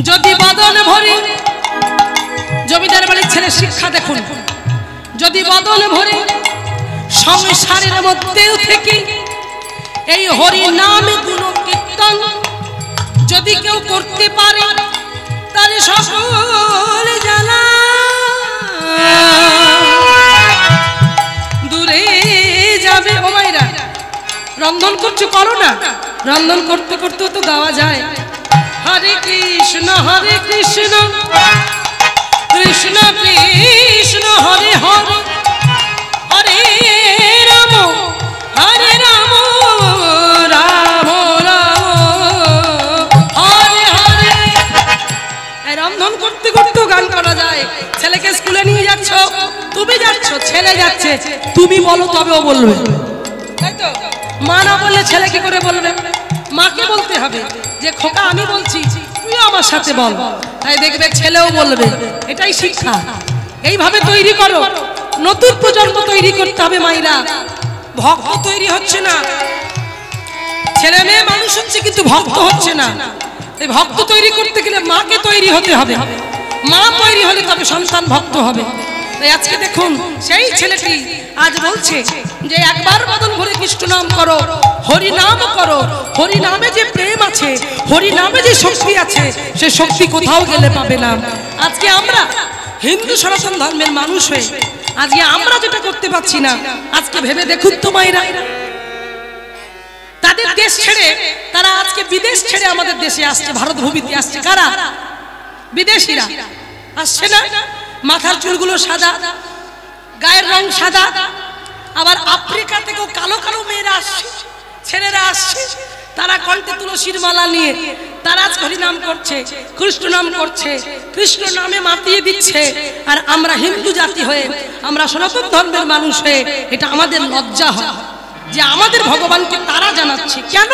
যদি বদন ভরে, জমিদার বাড়ির ছেলে শিক্ষা দেখুন, যদি বদন ভরে সংসারের মধ্যেও থেকে এই হরি নাম গুণ কীর্তন যদি কেউ করতে পারে তার সকল জ্বালা দূরে যাবে। ও মাইরা রন্ধন করছো, করো না, রন্ধন করতে করতে তো গাওয়া যায়। হরে কৃষ্ণ কৃষ্ণ কৃষ্ণ হরে হরে হরে রাম রাম রাম হরে হরে। রন্ধন করতে করতেও গান করা যায়। ছেলেকে স্কুলে নিয়ে যাচ্ছ, তুমি যাচ্ছ, ছেলে যাচ্ছে, তুমি বলো তবেও বলবে, তাই তো? মা না বললে ছেলে কি করে বলবে? মাকে বলতে হবে যে খোকা আমি বলছি, তুইও আমার সাথে বল। তাই দেখবে ছেলেও বলবে। এটাই শিক্ষা। এইভাবে তৈরি করো, নতুন প্রজন্ম তৈরি করতে হবে। মাইরা ভক্ত তৈরি হচ্ছে না, ছেলে মেয়ে মানুষ হচ্ছে কিন্তু ভক্ত হচ্ছে না। এই ভক্ত তৈরি করতে গেলে মাকে তৈরি হতে হবে। মা তৈরি হলে তবে সন্তান ভক্ত হবে। তাই আজকে দেখুন সেই ছেলেটি আজ বলছে যে একবার বদন ভরে কৃষ্ণ নাম করো, হরি নাম করো। হরি নামে যে প্রেম আছে, হরি নামে যে শক্তি আছে, সে শক্তি কোথাও গেলে পাবে না। আজকে আমরা হিন্দু সনাতন ধর্মের মানুষ হয়ে আজকে আমরা যেটা করতে পারছি না, আজকে ভেবে দেখুন তো মায়েরা, তাদের দেশ ছেড়ে তারা আজকে বিদেশ ছেড়ে আমাদের দেশে আসছে, ভারত ভূমিতে আসছে। কারা? বিদেশিরা আসছে না? মাথার চুলগুলো সাদা, গায়ের রং সাদা। আবার আফ্রিকা থেকেও কালো কালো মেয়েরা আসছে, ছেলেরা আসছে। তারা কণ্ঠে তুলসীর মালা নিয়ে তারা আজ হরি নাম করছে, কৃষ্ণ নাম করছে, কৃষ্ণ নামে মাতিয়ে দিচ্ছে। আর আমরা হিন্দু জাতি হয়ে, আমরা সনাতন ধর্মের মানুষ হয়ে এটা আমাদের লজ্জা হয় যে আমাদের ভগবানকে তারা জানাচ্ছে। কেন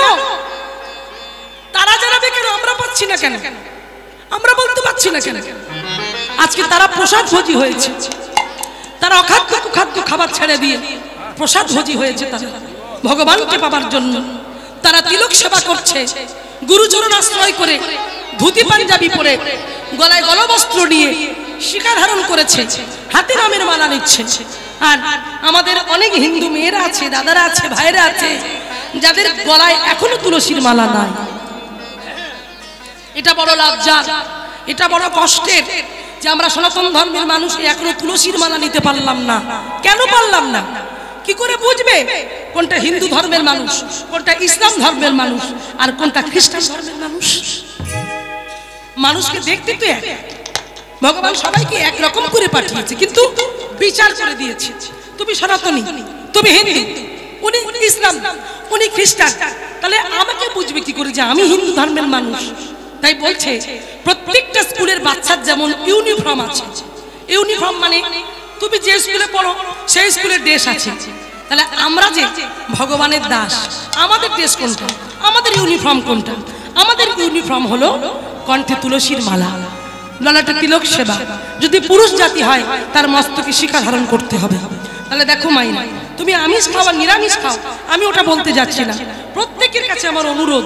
তারা জানাবে? কেন আমরা পাচ্ছি না? কেন আমরা বলতে পারছি না? কেন আজকে তারা প্রসাদ ভোজি হয়েছে, তারা অখাদ্য কুখাদ্য খাবার ছেড়ে দিয়ে প্রসাদ ভোজি হয়েছে তারা ভগবানকে পাবার জন্য। তারা তিলক সেবা করছে, গুরুচরণ আশ্রয় করে, ধুতি পাঞ্জাবি পরে, গলায় গলবস্ত্র নিয়ে শিখা ধারণ করেছে, হাতে নামের মালা নিচ্ছে। আর আমাদের অনেক হিন্দু মেয়েরা আছে, দাদারা আছে, ভাইরা আছে, যাদের গলায় এখনো তুলসীর মালা নাই। এটা বড় লজ্জা, এটা বড় কষ্টের যে আমরা সনাতন ধর্মের মানুষ এখনো তুলসীর মালা নিতে পারলাম না। কেন পারলাম না? কি করে বুঝবে কোনটা হিন্দু ধর্মের মানুষ, কোনটা ইসলাম ধর্মের মানুষ, আর কোনটা খ্রিস্টান ধর্মের মানুষ? মানুষকে দেখতে তো এক, ভগবান সবাইকে একরকম করে পাঠিয়েছে, কিন্তু বিচার করে দিয়েছে। তুমি সনাতনী, তুমি হিন্দু, উনি ইসলাম, উনি খ্রিস্টান। তাহলে আমাকে বুঝবে কি করে যে আমি হিন্দু ধর্মের মানুষ? তাই বলছে প্রত্যেকটা স্কুলের বাচ্চার যেমন ইউনিফর্ম আছে। ইউনিফর্ম মানে তুমি যে স্কুলে পড়ো সেই স্কুলের ড্রেস আছে। তাহলে আমরা যে ভগবানের দাস, আমাদের ড্রেস কোনটা? আমাদের ইউনিফর্ম কোনটা? আমাদের ইউনিফর্ম হলো কণ্ঠে তুলসীর মালা, ললাটে তিলক সেবা। যদি পুরুষ জাতি হয় তার মস্তকে শিখা ধারণ করতে হবে। তাহলে দেখো মাইনা, তুমি আমিষ খাও আর নিরামিষ খাও, আমি ওটা বলতে যাচ্ছি না। প্রত্যেকের কাছে আমার অনুরোধ,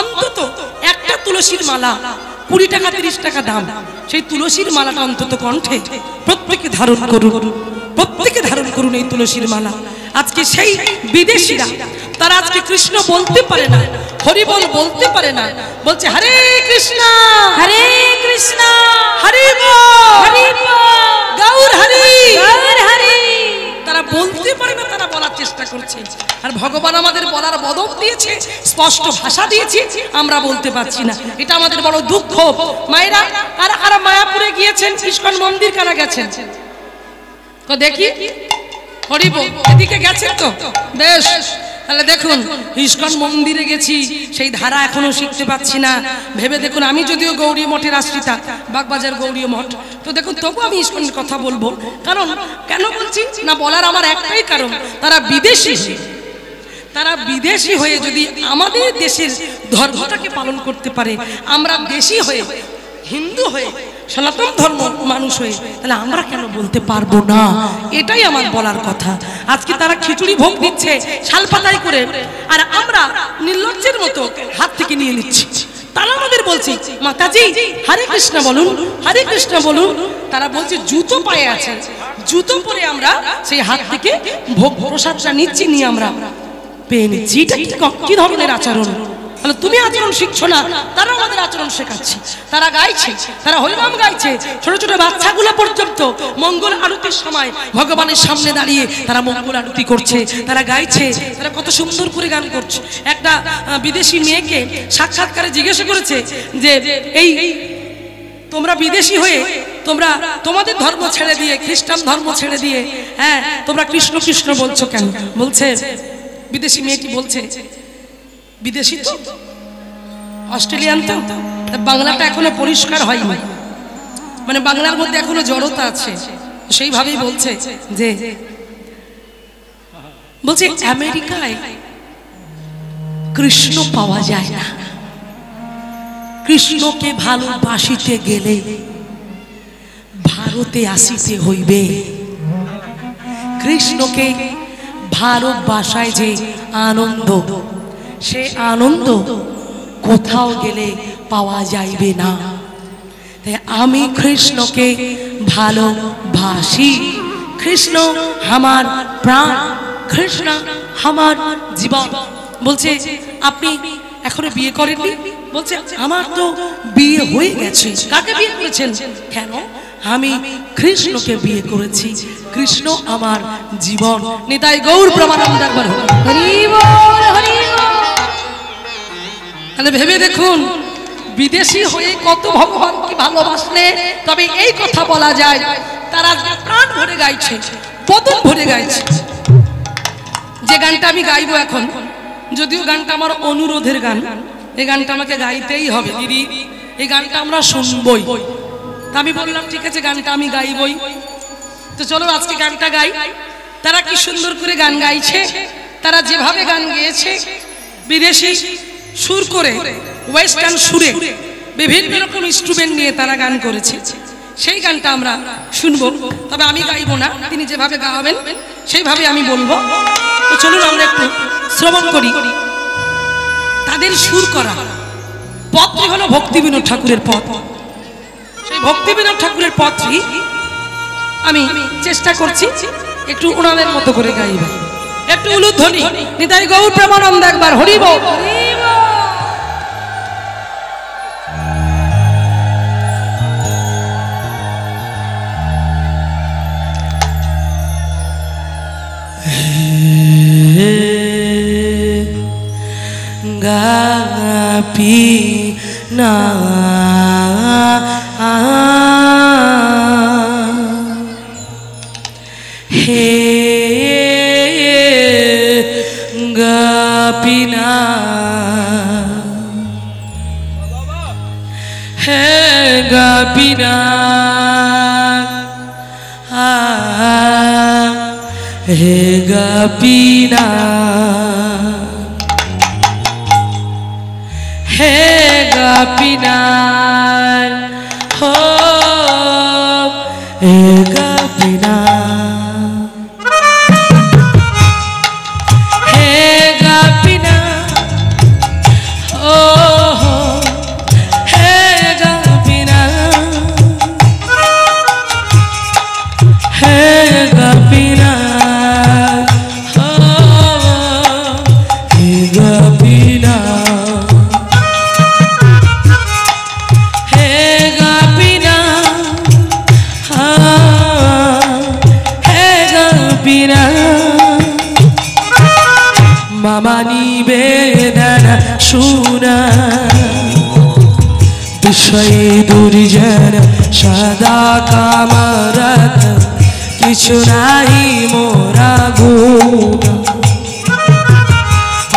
অন্তত একটা তুলসীর মালা 20 টাকা 30 টাকা দাম, সেই তুলসীর মালাটা অন্তত কণ্ঠে প্রত্যেকে ধারণ করুন, প্রত্যেকে ধারণ করুন এই তুলসীর মালা। আজকে সেই বিদেশিরা তারা আজকে কৃষ্ণ বলতে পারে না, হরি বল বলতে পারে না, বলছে হরে কৃষ্ণ হরে কৃষ্ণ হরি বল হরি বল গৌর হরি গৌর হরি। তারা বলতে পারে না, তারা বলার চেষ্টা করছে। আর ভগবান আমাদের বলার বদল দিয়েছে, স্পষ্ট ভাষা দিয়েছে, আমরা বলতে পারছি না। এটা আমাদের বড় দুঃখ। মায়েরা কারা মায়াপুরে গিয়েছেন? ইস্কন মন্দির কারা গেছেন? তো দেখি হরি বল, এদিকে গেছেন তো? বেশ, তাহলে দেখুন ইস্কন মন্দিরে গেছি, সেই ধারা এখনো শিখতে পাচ্ছি না। ভেবে দেখুন, আমি যদিও গৌরী মঠের আশ্রিতা, বাগবাজার গৌরী মঠ, তো দেখুন তবু আমি ইস্কনের কথা বলবো। কারণ কেন বলছি না, বলার আমার একটাই কারণ, তারা বিদেশি, তারা বিদেশি হয়ে যদি আমাদের দেশের ধর্মটাকে পালন করতে পারে, আমরা দেশি হয়ে হিন্দু হয়ে সনাতন ধর্ম মানুষ হয়ে, তাহলে আমরা কেন বলতে পারবো না? এটাই আমার বলার কথা। আজকে তারা খিচুড়ি ভোগ দিচ্ছে শালপাতায় করে, আর আমরা নির্লজ্জের মতো হাত থেকে নিয়ে নিচ্ছি। তারা আমাদের বলছে মাতাজি হরে কৃষ্ণ বলুন, হরে কৃষ্ণ বলুন। তারা বলছে জুতো পায়ে আছে, জুতো পরে আমরা সেই হাত থেকে ভোগ প্রসাদটা নিচ্ছি, নিয়ে আমরা পেয়ে নিচ্ছি। এটা কি ধরনের আচরণ? তাহলে তুমি আচরণ শিখছো না, তারা আমাদের আচরণ শেখাচ্ছে। তারা গাইছে, তারা হরিনাম গাইছে, ছোট ছোট বাচ্চাগুলো পর্যন্ত মঙ্গল আরতির সময় ভগবানের সামনে দাঁড়িয়ে তারা মঙ্গল আরতি করছে, তারা গাইছে, তারা কত সুন্দর করে গান করছে। একটা বিদেশি মেয়েকে সাক্ষাৎকারে জিজ্ঞাসা করেছে যে এই তোমরা বিদেশি হয়ে তোমরা তোমাদের ধর্ম ছেড়ে দিয়ে খ্রিস্টান ধর্ম ছেড়ে দিয়ে হ্যাঁ তোমরা কৃষ্ণ কৃষ্ণ বলছো কেন? বলছে বিদেশি মেয়েটি বলছে বিদেশি তো অস্ট্রেলিয়ান তো বাংলাটা এখনো পরিষ্কার হয়নি, মানে বাংলার মধ্যে এখনো জড়তা আছে। সেইভাবেই বলছে যে বলছে আমেরিকায় কৃষ্ণ পাওয়া যায় না, কৃষ্ণকে ভালোবাসিতে গেলে ভারতে আসিতে হইবে। কৃষ্ণকে ভালোবাসায় যে আনন্দ, সে আনন্দ কোথাও গেলে পাওয়া যাইবে না। তাই আমি কৃষ্ণকে ভালোবাসি, কৃষ্ণ আমার প্রাণ, কৃষ্ণ আমার জীবন। বলছে আপনি এখনো বিয়ে করেননি? বলছে আমার তো বিয়ে হয়ে গেছে। কাকে বিয়ে করেছেন? কেন? আমি কৃষ্ণকে বিয়ে করেছি, কৃষ্ণ আমার জীবন। নিতাই গৌর প্রেমানন্দ। একবার হরি বল, হরি বল। তাহলে ভেবে দেখুন বিদেশি হয়ে কত ভগবানকে ভালোবাসলে তবে এই কথা বলা যায় তারা প্রাণ ভরে গাইছে, বদন ভরে গাইছে। যে গানটা আমি গাইবো এখন, যদিও গানটা আমার অনুরোধের গান, এই গানটা আমাকে গাইতেই হবে দিদি, এই গানটা আমরা শুনবই। তা আমি বললাম ঠিক আছে গানটা আমি গাইবই, তো চলো আজকে গানটা গাই। তারা কি সুন্দর করে গান গাইছে, তারা যেভাবে গান গেয়েছে বিদেশি সুর করে, ওয়েস্টার্ন সুরে, বিভিন্ন রকম ইনস্ট্রুমেন্ট নিয়ে তারা গান করেছে, সেই গানটা আমরা শুনবো। তবে আমি গাইবো না, তিনি যেভাবে গাওয়াবেন সেইভাবে আমি বলবো। তো চলুন আমরা একটু শ্রবণ করি। তাদের সুর করা পথটি হলো ভক্তিবিনোদ ঠাকুরের পথ। সেই ভক্তিবিনোদ ঠাকুরের পথটি আমি চেষ্টা করছি একটু ওনাদের মতো করে গাইবে, একটু উলুধ্বনি। নিতাই গৌর প্রেমানন্দ। একবার হরি বল। গাপি না হে গাপিনা হে গাপিনা হে গাপিনা হে গাপিনা হো হে গাপিনা হে গাপিনা ও হে গাপিনা হে গাপিনা ও হে গাপিনা মামানি বেদনা শুনা বিষয়ে দুর্জন সদা কামরত কিছু নাই মোরা গুণ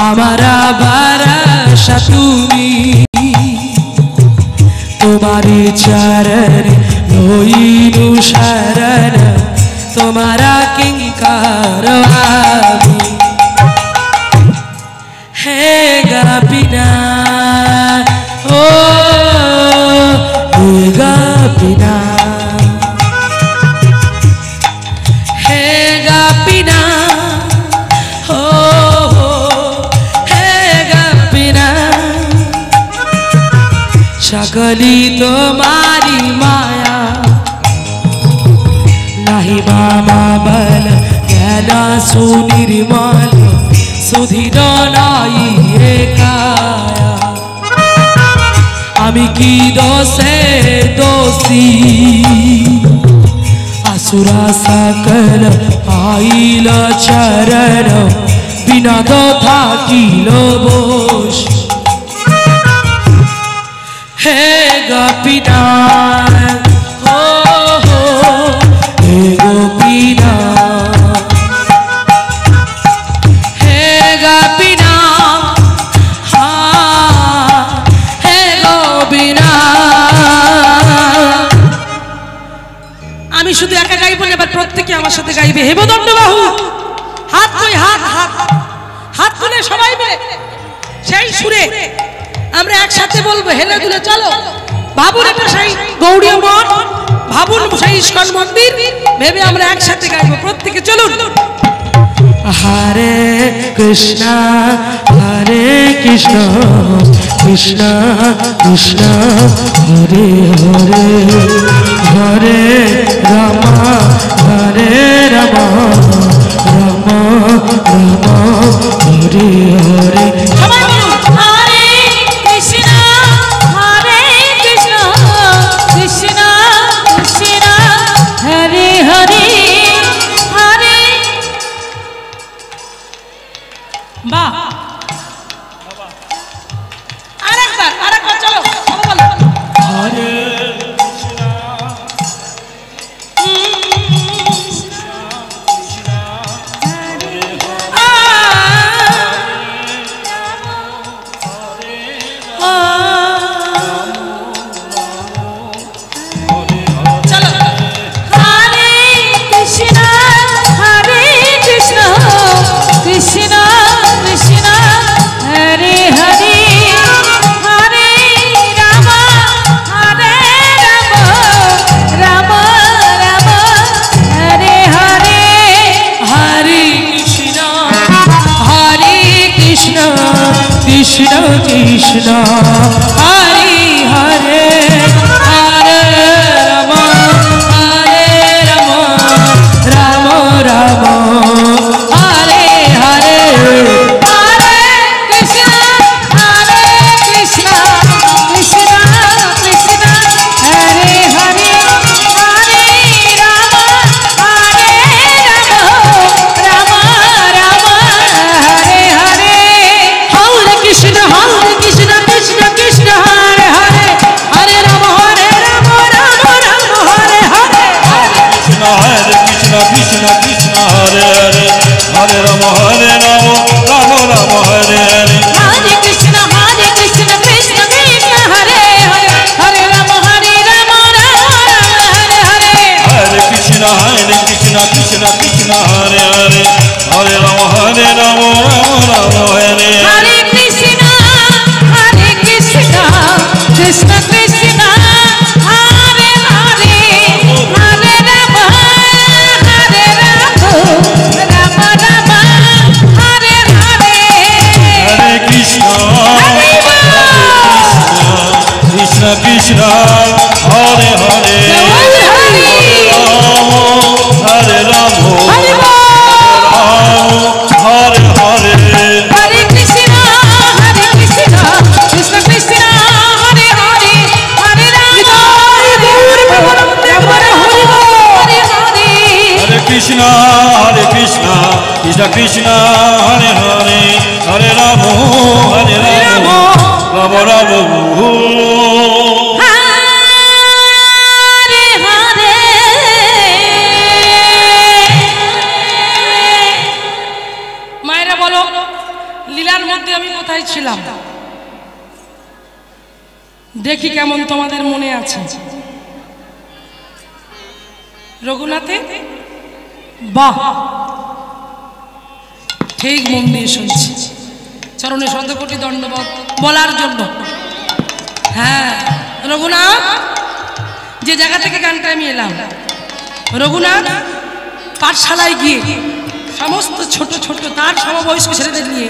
আমারা বারাসা তুমি তোমারি চরণ লইনু শরণ তোমারা কিঙ্কর আমি হে গাপিনা ও হে গাপিনা হে গাপিনা ও হে গাপিনা সকলি তোমারি মায়া নাহি মামা বল গেলা সুনির্মল সুধীর নাই রে কায়া আমি কি দোষে দোষী असुरा सकल आइल चरण बिना दोधा किलो बोश हे गोपीना हो हे गोपीना हे गोपीना हाँ हे गोपीना আমি শুধু একা গাইবো না, এবার প্রত্যেকে আমার সাথে গাইবে। হেমদণ্ড বাহু হাত কই হাত হাত হাত তুলে সবাই মিলে সেই সুরে আমরা একসাথে বলবো, হেলে দুলে চলো। ভাবুন এটা সেই গৌড়ীয় মঠ, ভাবুন সেই ইস্কন মন্দির, ভেবে আমরা একসাথে গাইবো। প্রত্যেকে চলুন। हरे कृष्णा कृष्णा कृष्णा हरे हरे हरे रामा रामा रामा रामा हरे हरे আরেকবার চলো বলো। हरे कृष्ण कृष्ण हरे हरे हरे राम राम राम हरे हरे हरे कृष्ण कृष्ण कृष्ण कृष्ण हरे हरे हरे राम राम राम हरे हरे कृष्ण कृष्ण कृष्ण कृष्ण हरे हरे हरे राम राम राम हरे हरे कृष्ण कृष्ण कृष्ण हरे हरे हरे राम राम राम हरे हरे हरे कृष्ण कृष्ण कृष्ण हरे हरे हरे राम हरे हरे हरे कृष्ण कृष्ण कृष्ण हरे हरे हरे राम राम राम हरे हरे कृष्ण कृष्ण कृष्ण हरे हरे हरे राम राम राम हरे हरे हरे कृष्ण कृष्ण कृष्ण हरे हरे हरे राम हरे हरे हरे कृष्ण कृष्ण कृष्ण हरे हरे हरे राम हरे कृष्ण कृष्ण कृष्ण हरे हरे हरे राम राम राम মায়েরা বলো, লীলার মধ্যে আমি কোথায় ছিলাম? দেখি কেমন তোমাদের মনে আছে। রঘুনাথে বাহ, ঠিক মন দিয়ে শুনছি। চরণে শতকোটি দণ্ডবত বলার জন্য। হ্যাঁ রঘুনাথ, যে জায়গা থেকে গানটা আমি এলাম, রঘুনাথ পাঠশালায় গিয়ে সমস্ত ছোট ছোট তার সমবয়স্ক ছেলেদের নিয়ে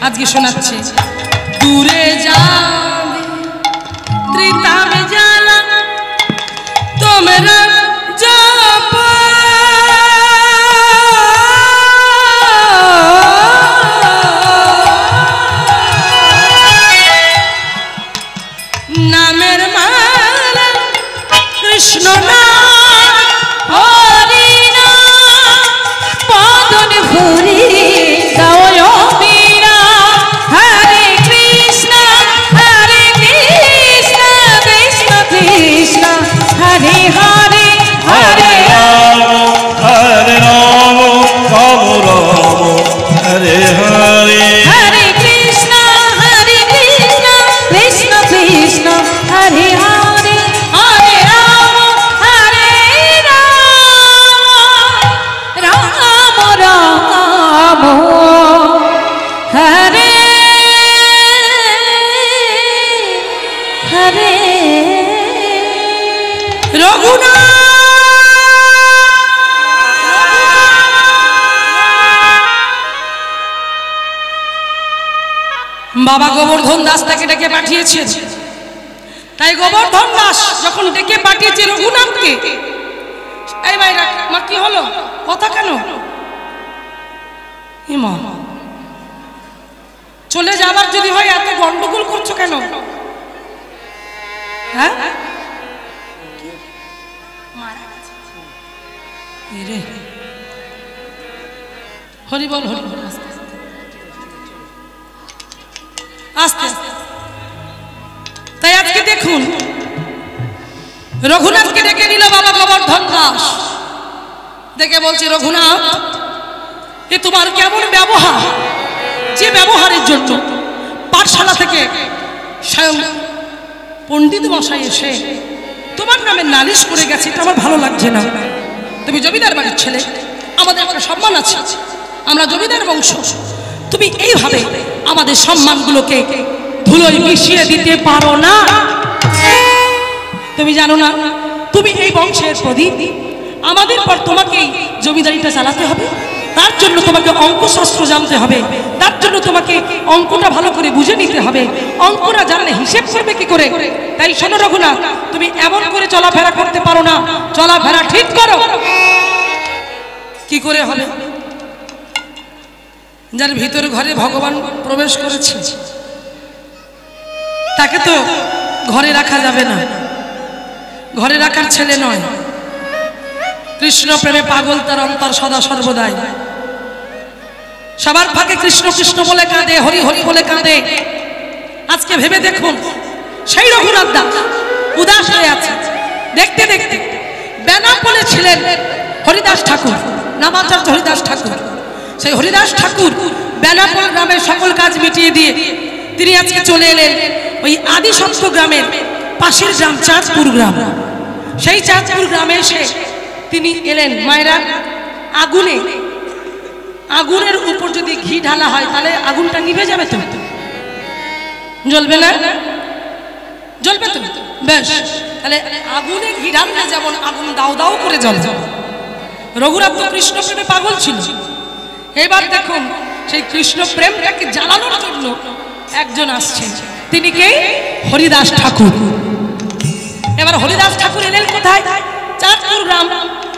আজকে শোনাচ্ছে। দূরে যাবে ত্রিতা में जाला তোমরা জপ নামে হরে হরে কৃষ্ণ কৃষ্ণ কৃষ্ণ হরে হরে হরে রাম রাম রাম হরে হরে রঘুনাথ বাবা গোবর্ধন দাস তাকে ডেকে পাঠিয়েছেন। তাই গোবর্ধন দাস যখন ডেকে পাঠিয়েছে রঘুনাথকে, এই মায়েরা মা কি হলো, কথা কেন? মা চলে যাবার যদি হয় এত গন্ডগোল করছো কেন? হ্যাঁ হরি বল হরি বল, আস্তে আস্তে। তাই আজকে দেখুন রঘুনাথকে ডেকে নিল বাবা গোবর্ধন দাস। দেখে বলছে, রঘুনাথ এ তোমার কেমন ব্যবহার, যে ব্যবহারের জন্য পাঠশালা থেকে স্বয়ং পণ্ডিত মশাই এসে তোমার নামে নালিশ করে গেছে, এটা আমার ভালো লাগছে না। তুমি জমিদার বাড়ির ছেলে, আমাদের একটা সম্মান আছে, আমরা জমিদার বংশ। তুমি এইভাবে আমাদের সম্মানগুলোকে ধুলোয় মিশিয়ে দিতে পারো না। তুমি জানো না তুমি এই বংশের প্রদীপ, আমাদের পর তোমাকেই জমিদারিটা চালাতে হবে। তার জন্য তোমাকে অঙ্কশাস্ত্র জানতে হবে, তার জন্য তোমাকে অঙ্কটা ভালো করে বুঝে নিতে হবে। অঙ্কটা জানলে হিসেব করবে কি করে? তাই শোনো রঘুনাথ, তুমি এমন করে চলাফেরা করতে পারো না, চলাফেরা ঠিক করো। কি করে হবে? যার ভিতর ঘরে ভগবান প্রবেশ করেছে তাকে তো ঘরে রাখা যাবে না, ঘরে রাখার ছেলে নয়। কৃষ্ণ প্রেমে পাগল তার অন্তর সদা সর্বদাই। সবার ফাঁকে কৃষ্ণ কৃষ্ণ বলে কাঁদে, হরি হরি বলে কাঁদে। আজকে ভেবে দেখুন, সেই রঘুনাথ দাস উদাস হয়ে আছে। দেখতে দেখতে বেনাপোলে ছিলেন হরিদাস ঠাকুর, নামাচার্য হরিদাস ঠাকুর। সেই হরিদাস ঠাকুর বেনাপোল গ্রামের সকল কাজ মিটিয়ে দিয়ে তিনি আজকে চলে এলেন ওই আদিসপ্ত গ্রামের পাশের গ্রাম চাঁদপুর গ্রাম। সেই চাঁদপুর গ্রামে এসে তিনি এলেন। মায়েরা, আগুনের উপর যদি ঘি ঢালা হয় তাহলে আগুনটা নিভে যাবে তো? জ্বলবে না? জ্বলবে তো? বেশ, তাহলে আগুনে ঘি ঢাললে যেমন আগুন দাও দাও করে জ্বলে। রঘুনাথ তো কৃষ্ণ প্রেমে পাগল ছিল। এবার দেখুন, সেই কৃষ্ণ প্রেমটাকে জ্বালানোর জন্য একজন আসছে। তিনি কে? হরিদাস ঠাকুর। এবার হরিদাস ঠাকুর এলেন কোথায়? চাঁদপুর গ্রাম।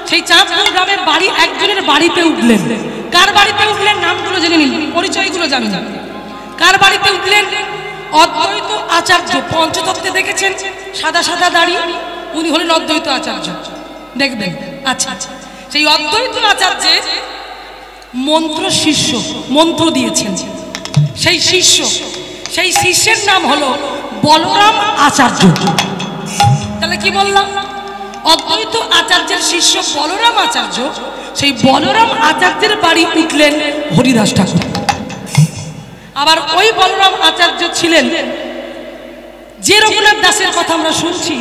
সেই চাঁদপুর গ্রামের বাড়ি একজনের বাড়িতে উঠলেন। কার বাড়িতে উঠলেন? নামগুলো জেনে নিন, পরিচয়গুলো জানেন। কার বাড়িতে উঠলেন? অদ্বৈত আচার্য। পঞ্চতত্ত্বে দেখেছেন সাদা সাদা দাড়ি, উনি হলেন অদ্বৈত আচার্য। দেখবেন। আচ্ছা, সেই অদ্বৈত আচার্যের মন্ত্র শিষ্য, মন্ত্র দিয়েছেন সেই শিষ্য। সেই শিষ্যের নাম হলো বলরাম আচার্য। তাহলে কি বললাম? অদ্বৈত আচার্যের শিষ্য বলরাম আচার্য। সেই বলরাম আচার্যের বাড়ি উঠলেন হরিদাস ঠাকুর। আবার ওই বলরাম আচার্য ছিলেন যে রঘুনাথ দাসের কথা আমরা শুনছি,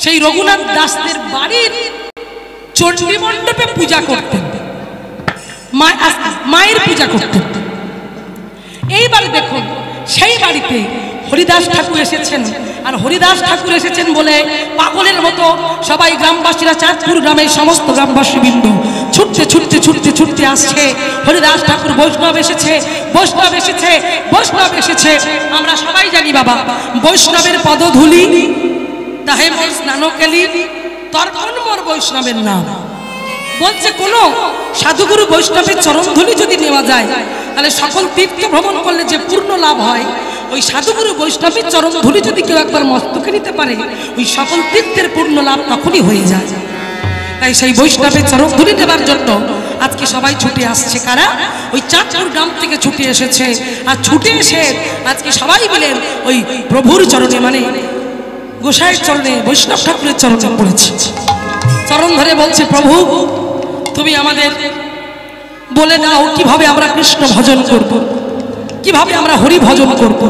সেই রঘুনাথ দাসদের বাড়ির চণ্ডী মণ্ডপে পূজা করতেন, মায়ের পূজা করতেন। এইবার দেখুন, সেই বাড়িতে হরিদাস ঠাকুর এসেছেন। আর হরিদাস ঠাকুর এসেছেন বলে পাগলের মতো সবাই গ্রামবাসীরা, চাঁদপুর গ্রামের সমস্ত গ্রামবাসী বৃন্দ ছুটতে ছুটতে ছুটতে ছুটতে আসছে। হরিদাস ঠাকুর বৈষ্ণব এসেছে, বৈষ্ণব এসেছে, বৈষ্ণব এসেছে। আমরা সবাই জানি বাবা, বৈষ্ণবের পদধূলি তাহে মোর স্নানকেলি, তর্পণ মোর বৈষ্ণবের নাম। বলছে কোন সাধুগুরু বৈষ্ণবের চরণধূলি যদি নেওয়া যায় তাহলে সকল তীর্থ ভ্রমণ করলে যে পূর্ণ লাভ হয়, ওই সাধুগুরু বৈষ্ণবের চরণধূলি যদি কেউ একবার মস্তকে নিতে পারে, ওই সকল তীর্থের পূর্ণ লাভ তখনই হয়ে যায়। তাই সেই বৈষ্ণবের চরণধূলি নেবার জন্য আজকে সবাই ছুটে আসছে। কারা? ওই চাঁদপুর গ্রাম থেকে ছুটে এসেছে। আর ছুটে এসে আজকে সবাই মিলে ওই প্রভুর চরণে, মানে গোসাইয়ের চরণে, বৈষ্ণব ঠাকুরের চরণে পড়েছে। চরণ ধরে বলছে, প্রভু তুমি আমাদের বলে দাও কিভাবে আমরা কৃষ্ণ ভজন করব, কিভাবে আমরা হরি ভজন করব,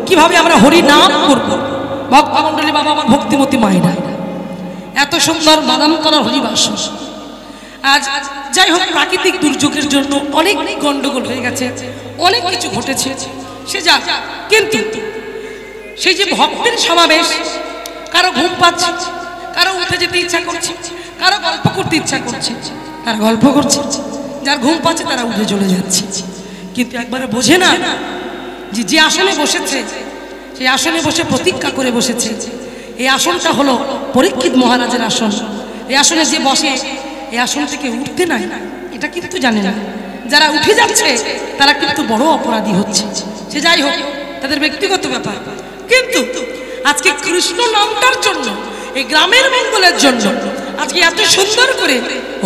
কিভাবে আমরা হরি নাম করব। ভক্তমণ্ডলী বাবা আমার ভক্তিমতী মায়েরা, এত সুন্দর বাদাম করা হরিবাস। আজ যাই হোক, প্রাকৃতিক দুর্যোগের জন্য অনেক গন্ডগোল হয়ে গেছে, অনেক কিছু ঘটেছে, সে যা, কিন্তু সেই যে ভক্তের সমাবেশ, কারো ঘুম পাচ্ছে, কারো উঠে যেতে ইচ্ছা করছে, কারো গল্প করতে ইচ্ছা করছে, তারা গল্প করছে, যার ঘুম পাচ্ছে তারা উঠে চলে যাচ্ছে। কিন্তু একবারে বোঝে না যে যে আসনে বসেছে, সেই আসনে বসে প্রতিজ্ঞা করে বসেছে, এই আসনটা হলো পরীক্ষিত মহারাজের আসন। এই আসনে যে বসে, এই আসন থেকে উঠতে নাই, এটা কিন্তু জানে না। যারা উঠে যাচ্ছে তারা কিন্তু বড় অপরাধী হচ্ছে। সে যাই হোক, তাদের ব্যক্তিগত ব্যাপার। কিন্তু আজকে কৃষ্ণ নামটার জন্য, এই গ্রামের মঙ্গলের জন্য আজকে এত সুন্দর করে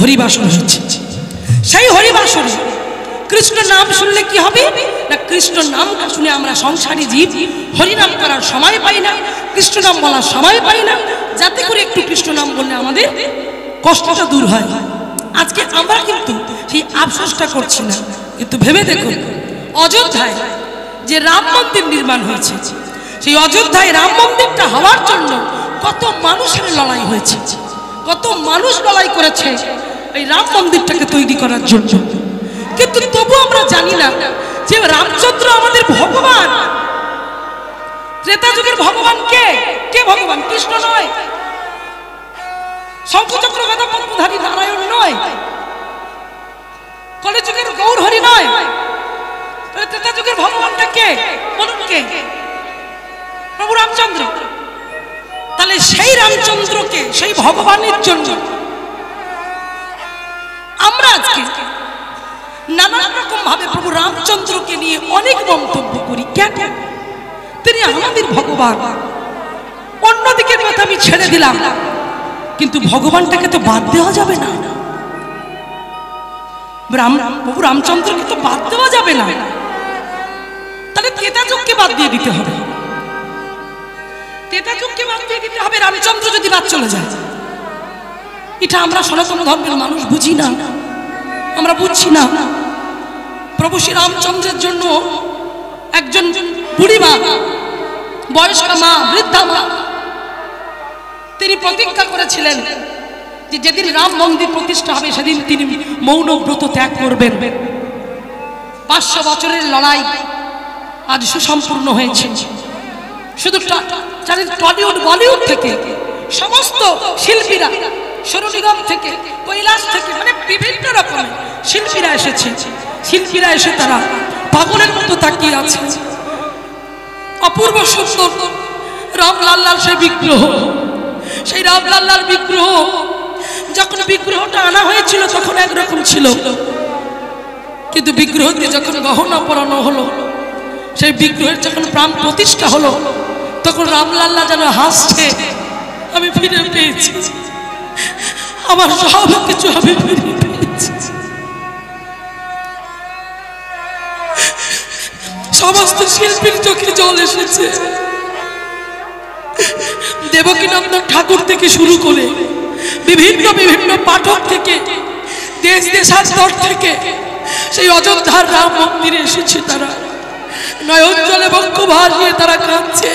হরিবাসন হচ্ছে। সেই হরিবাসনে কৃষ্ণ নাম শুনলে কি হবে না, কৃষ্ণ নামটা শুনে আমরা সংসারী জীব হরিনাম করার সময় পাই না, কৃষ্ণ নাম বলার সময় পাই না, যাতে করে একটু কৃষ্ণ নাম বললে আমাদের কষ্টটা দূর হয়। আজকে আমরা কিন্তু সেই আফসোসটা করছি না। কিন্তু ভেবে দেখুন, অযোধ্যায় যে রাম মন্দির নির্মাণ হয়েছে, সেই অযোধ্যায় রাম মন্দিরটা হওয়ার জন্য কত মানুষের লড়াই হয়েছে, কত মানুষ লড়াই করেছে এই রাম মন্দিরটাকে তৈরি করার জন্য। কিন্তু তবু আমরা জানি না যে রামচন্দ্র আমাদের ভগবান। ত্রেতা যুগের ভগবান কে? কে ভগবান? কৃষ্ণ নয়, শঙ্খচক্র গদা পদ্মধারী নারায়ণ নয়, কলিযুগের গৌর হরি নয়। ত্রেতা যুগের ভগবানটা কে? বলুন কে? প্রভু রামচন্দ্র। তাহলে সেই রামচন্দ্রকে, সেই ভগবানের জন্য আমরা আজকে নানান রকম ভাবে প্রভু রামচন্দ্রকে নিয়ে অনেক মন্তব্য করি। কেন? তিনি আমাদের ভগবান। অন্যদিকের কথা আমি ছেড়ে দিলাম, কিন্তু ভগবানটাকে তো বাদ দেওয়া যাবে না। প্রভু রামচন্দ্রকে তো বাদ দেওয়া যাবে না। তাহলে ত্রেতাযুগকে বাদ দিয়ে দিতে হবে, ত্রেতাযুগকে বাদ দিয়ে দিতে হবে, রামচন্দ্র যদি বাদ চলে যায়। এটা আমরা সনাতন ধর্মের মানুষ বুঝি না, আমরা বুঝছি না। প্রভু শ্রী রামচন্দ্রের জন্য একজন বুড়ি মা, বয়স্ক মা, বৃদ্ধা মা, তিনি প্রতিজ্ঞা করেছিলেন যে যেদিন রাম মন্দির প্রতিষ্ঠা হবে সেদিন তিনি মৌন ব্রত ত্যাগ করবেন। 500 বছরের লড়াই আজ সুসম্পূর্ণ হয়েছে। শুধু টলিউড বলিউড থেকে সমস্ত শিল্পীরা, সোনু নিগম থেকে, কৈলাস থেকে, মানে বিভিন্ন রকমের শিল্পীরা এসেছে। শিল্পীরা এসে তারা পাগলের মতো তাকিয়ে আছে। অপূর্ব সুন্দর রামলাল্লার সেই বিগ্রহ, সেই রামলাল্লার বিগ্রহ, যখন বিগ্রহটা আনা হয়েছিল তখন একরকম ছিল, কিন্তু বিগ্রহকে যখন গহনা পরানো হলো, সেই বিগ্রহের যখন প্রাণ প্রতিষ্ঠা হলো, তখন রামলাল্লা যেন হাসছে, আমি ফিরে পেয়েছি, আমার সব কিছু আমি ফিরে পেয়েছি। সমস্ত শিল্পীর চোখে জল এসেছে। দেবকীনন্দন ঠাকুর থেকে শুরু করে বিভিন্ন বিভিন্ন পাঠক থেকে, দেশ দেশান্তর থেকে সেই অযোধ্যার রাম মন্দিরে এসেছে। তারা নয়ন জলে বক্ষ ভাসিয়ে তারা কাঁদছে,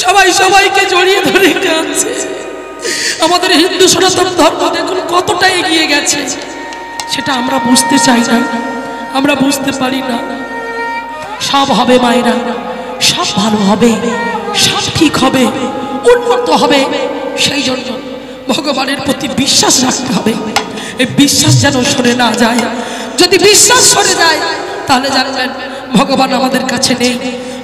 সবাই সবাইকে জড়িয়ে ধরে কাঁদছে। আমাদের হিন্দু সনাতন ধর্ম দেখুন কতটা এগিয়ে গেছে, সেটা আমরা বুঝতে চাই না, আমরা বুঝতে পারি না। সব হবে মায়েরা, সব ভালো হবে, সব ঠিক হবে, উন্নত হবে। সেই জন্য ভগবানের প্রতি বিশ্বাস রাখতে হবে। এই বিশ্বাস যেন সরে না যায়। যদি বিশ্বাস সরে যায় তাহলে জানবেন ভগবান আমাদের কাছে নেই।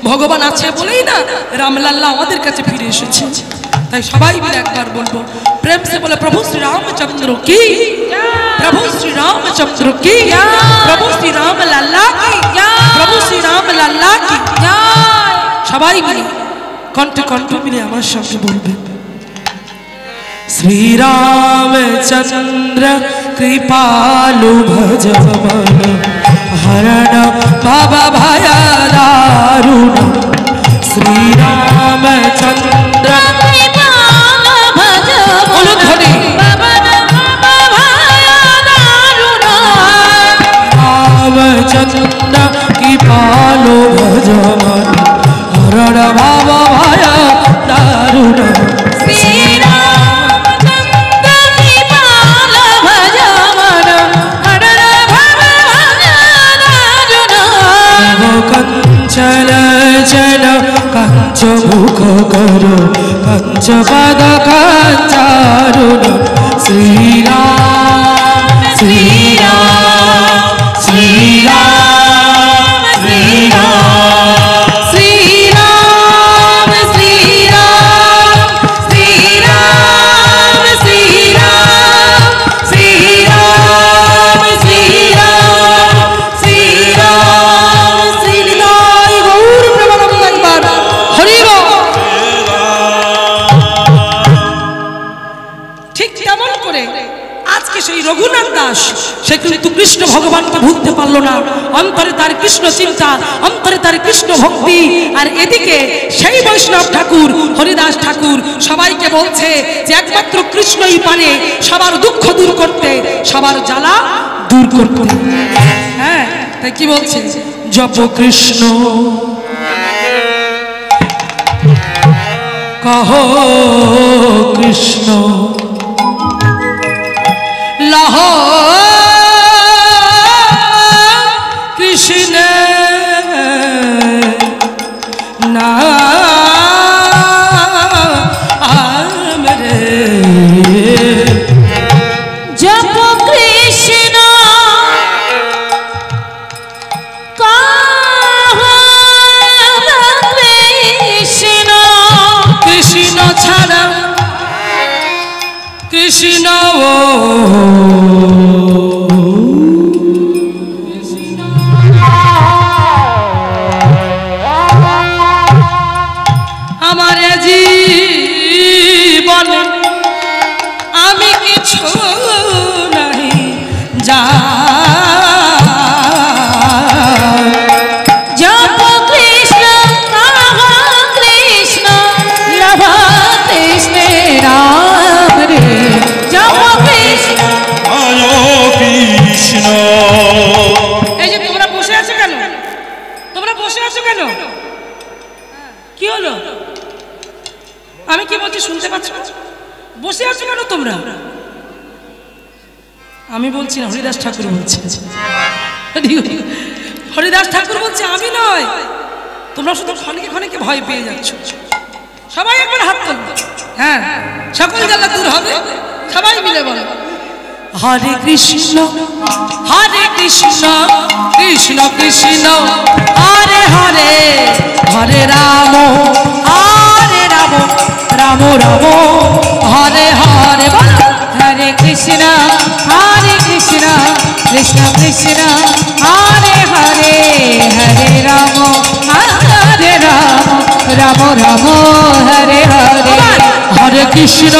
ভগবান আছে বলেই না রামলাল্লা আমাদের কাছে ফিরে এসেছে। তাই সবাই মিলে একবার বলবো প্রেম সে বলে প্রভু শ্রী রামচন্দ্র কি, প্রভু শ্রী রামচন্দ্র কি, প্রভু শ্রী রামলাল্লা কি, প্রভু শ্রী রামলাল্লা কি। সবাই মিলে কণ্ঠে কণ্ঠ মিলে আমার সঙ্গে বলবেন শ্রী রামচন্দ্র কৃপালু ভজমন হরণ ভব ভয় দারুণ। শ্রী রামচন্দ্র পঞ্চমুখ কর পঞ্চপদ কাঞ্চারুণ শ্রীরাম শ্রীরাম শ্রীরাম শ্রীরাম শ্রীরাম শ্রীরাম শ্রীরাম শ্রীরাম শ্রীরাম শ্রীরাম শ্রীরাম শ্রীনিতাই গৌর প্রেমানন্দ একবার হরি বল। ঠিক তেমন করে আজকে সেই রঘুনাথ দাস সে কিন্তু কৃষ্ণ ভগবানকে ভুলতে পারলো না। অন্তরে তার কৃষ্ণ চিন্তা, অন্তরে তার কৃষ্ণ ভক্তি, আর এদিকে সেই বৈষ্ণব ঠাকুর হরিদাস ঠাকুর সবাইকে বলছে যে একমাত্র কৃষ্ণই পারে সবার দুঃখ দূর করতে, সবার জ্বালা দূর করতে। হ্যাঁ, তাই কি বলছে? জপ কৃষ্ণ কহ কৃষ্ণ লহ কৃষ্ণ নাম রে জপ কৃষ্ণ কহ কৃষ্ণ কৃষ্ণ ছাড়া কৃষ্ণ আমার জীবন আমি কিছু নাই যা জপ কৃষ্ণ কহ কৃষ্ণ লভ কৃষ্ণ রাম রে জপ কৃষ্ণ আয় কৃষ্ণ। এই যে তোমরা বসে আছো কেন? তোমরা বসে আছো কেন? কি হলো? আমি কি বলছি শুনতে পাচ্ছ? বসে আছো কেন তোমরা? আমি বলছি না, হরিদাস ঠাকুর বলছে। হরিদাস ঠাকুর বলছে, আমি নয়। তোমরা শুধু ক্ষণিকে ক্ষণিকে ভয় পেয়ে যাচ্ছ। সবাই একবার হাত তোলো। হ্যাঁ, সকল জ্বালা দূর হবে। সবাই মিলে বলো হরে কৃষ্ণ কৃষ্ণ কৃষ্ণ হরে হরে হরে রাম রাম রাম হরে হরে বলো হরে কৃষ্ণ কৃষ্ণ কৃষ্ণ হরে হরে হরে রাম রাম রাম হরে হরে হরে কৃষ্ণ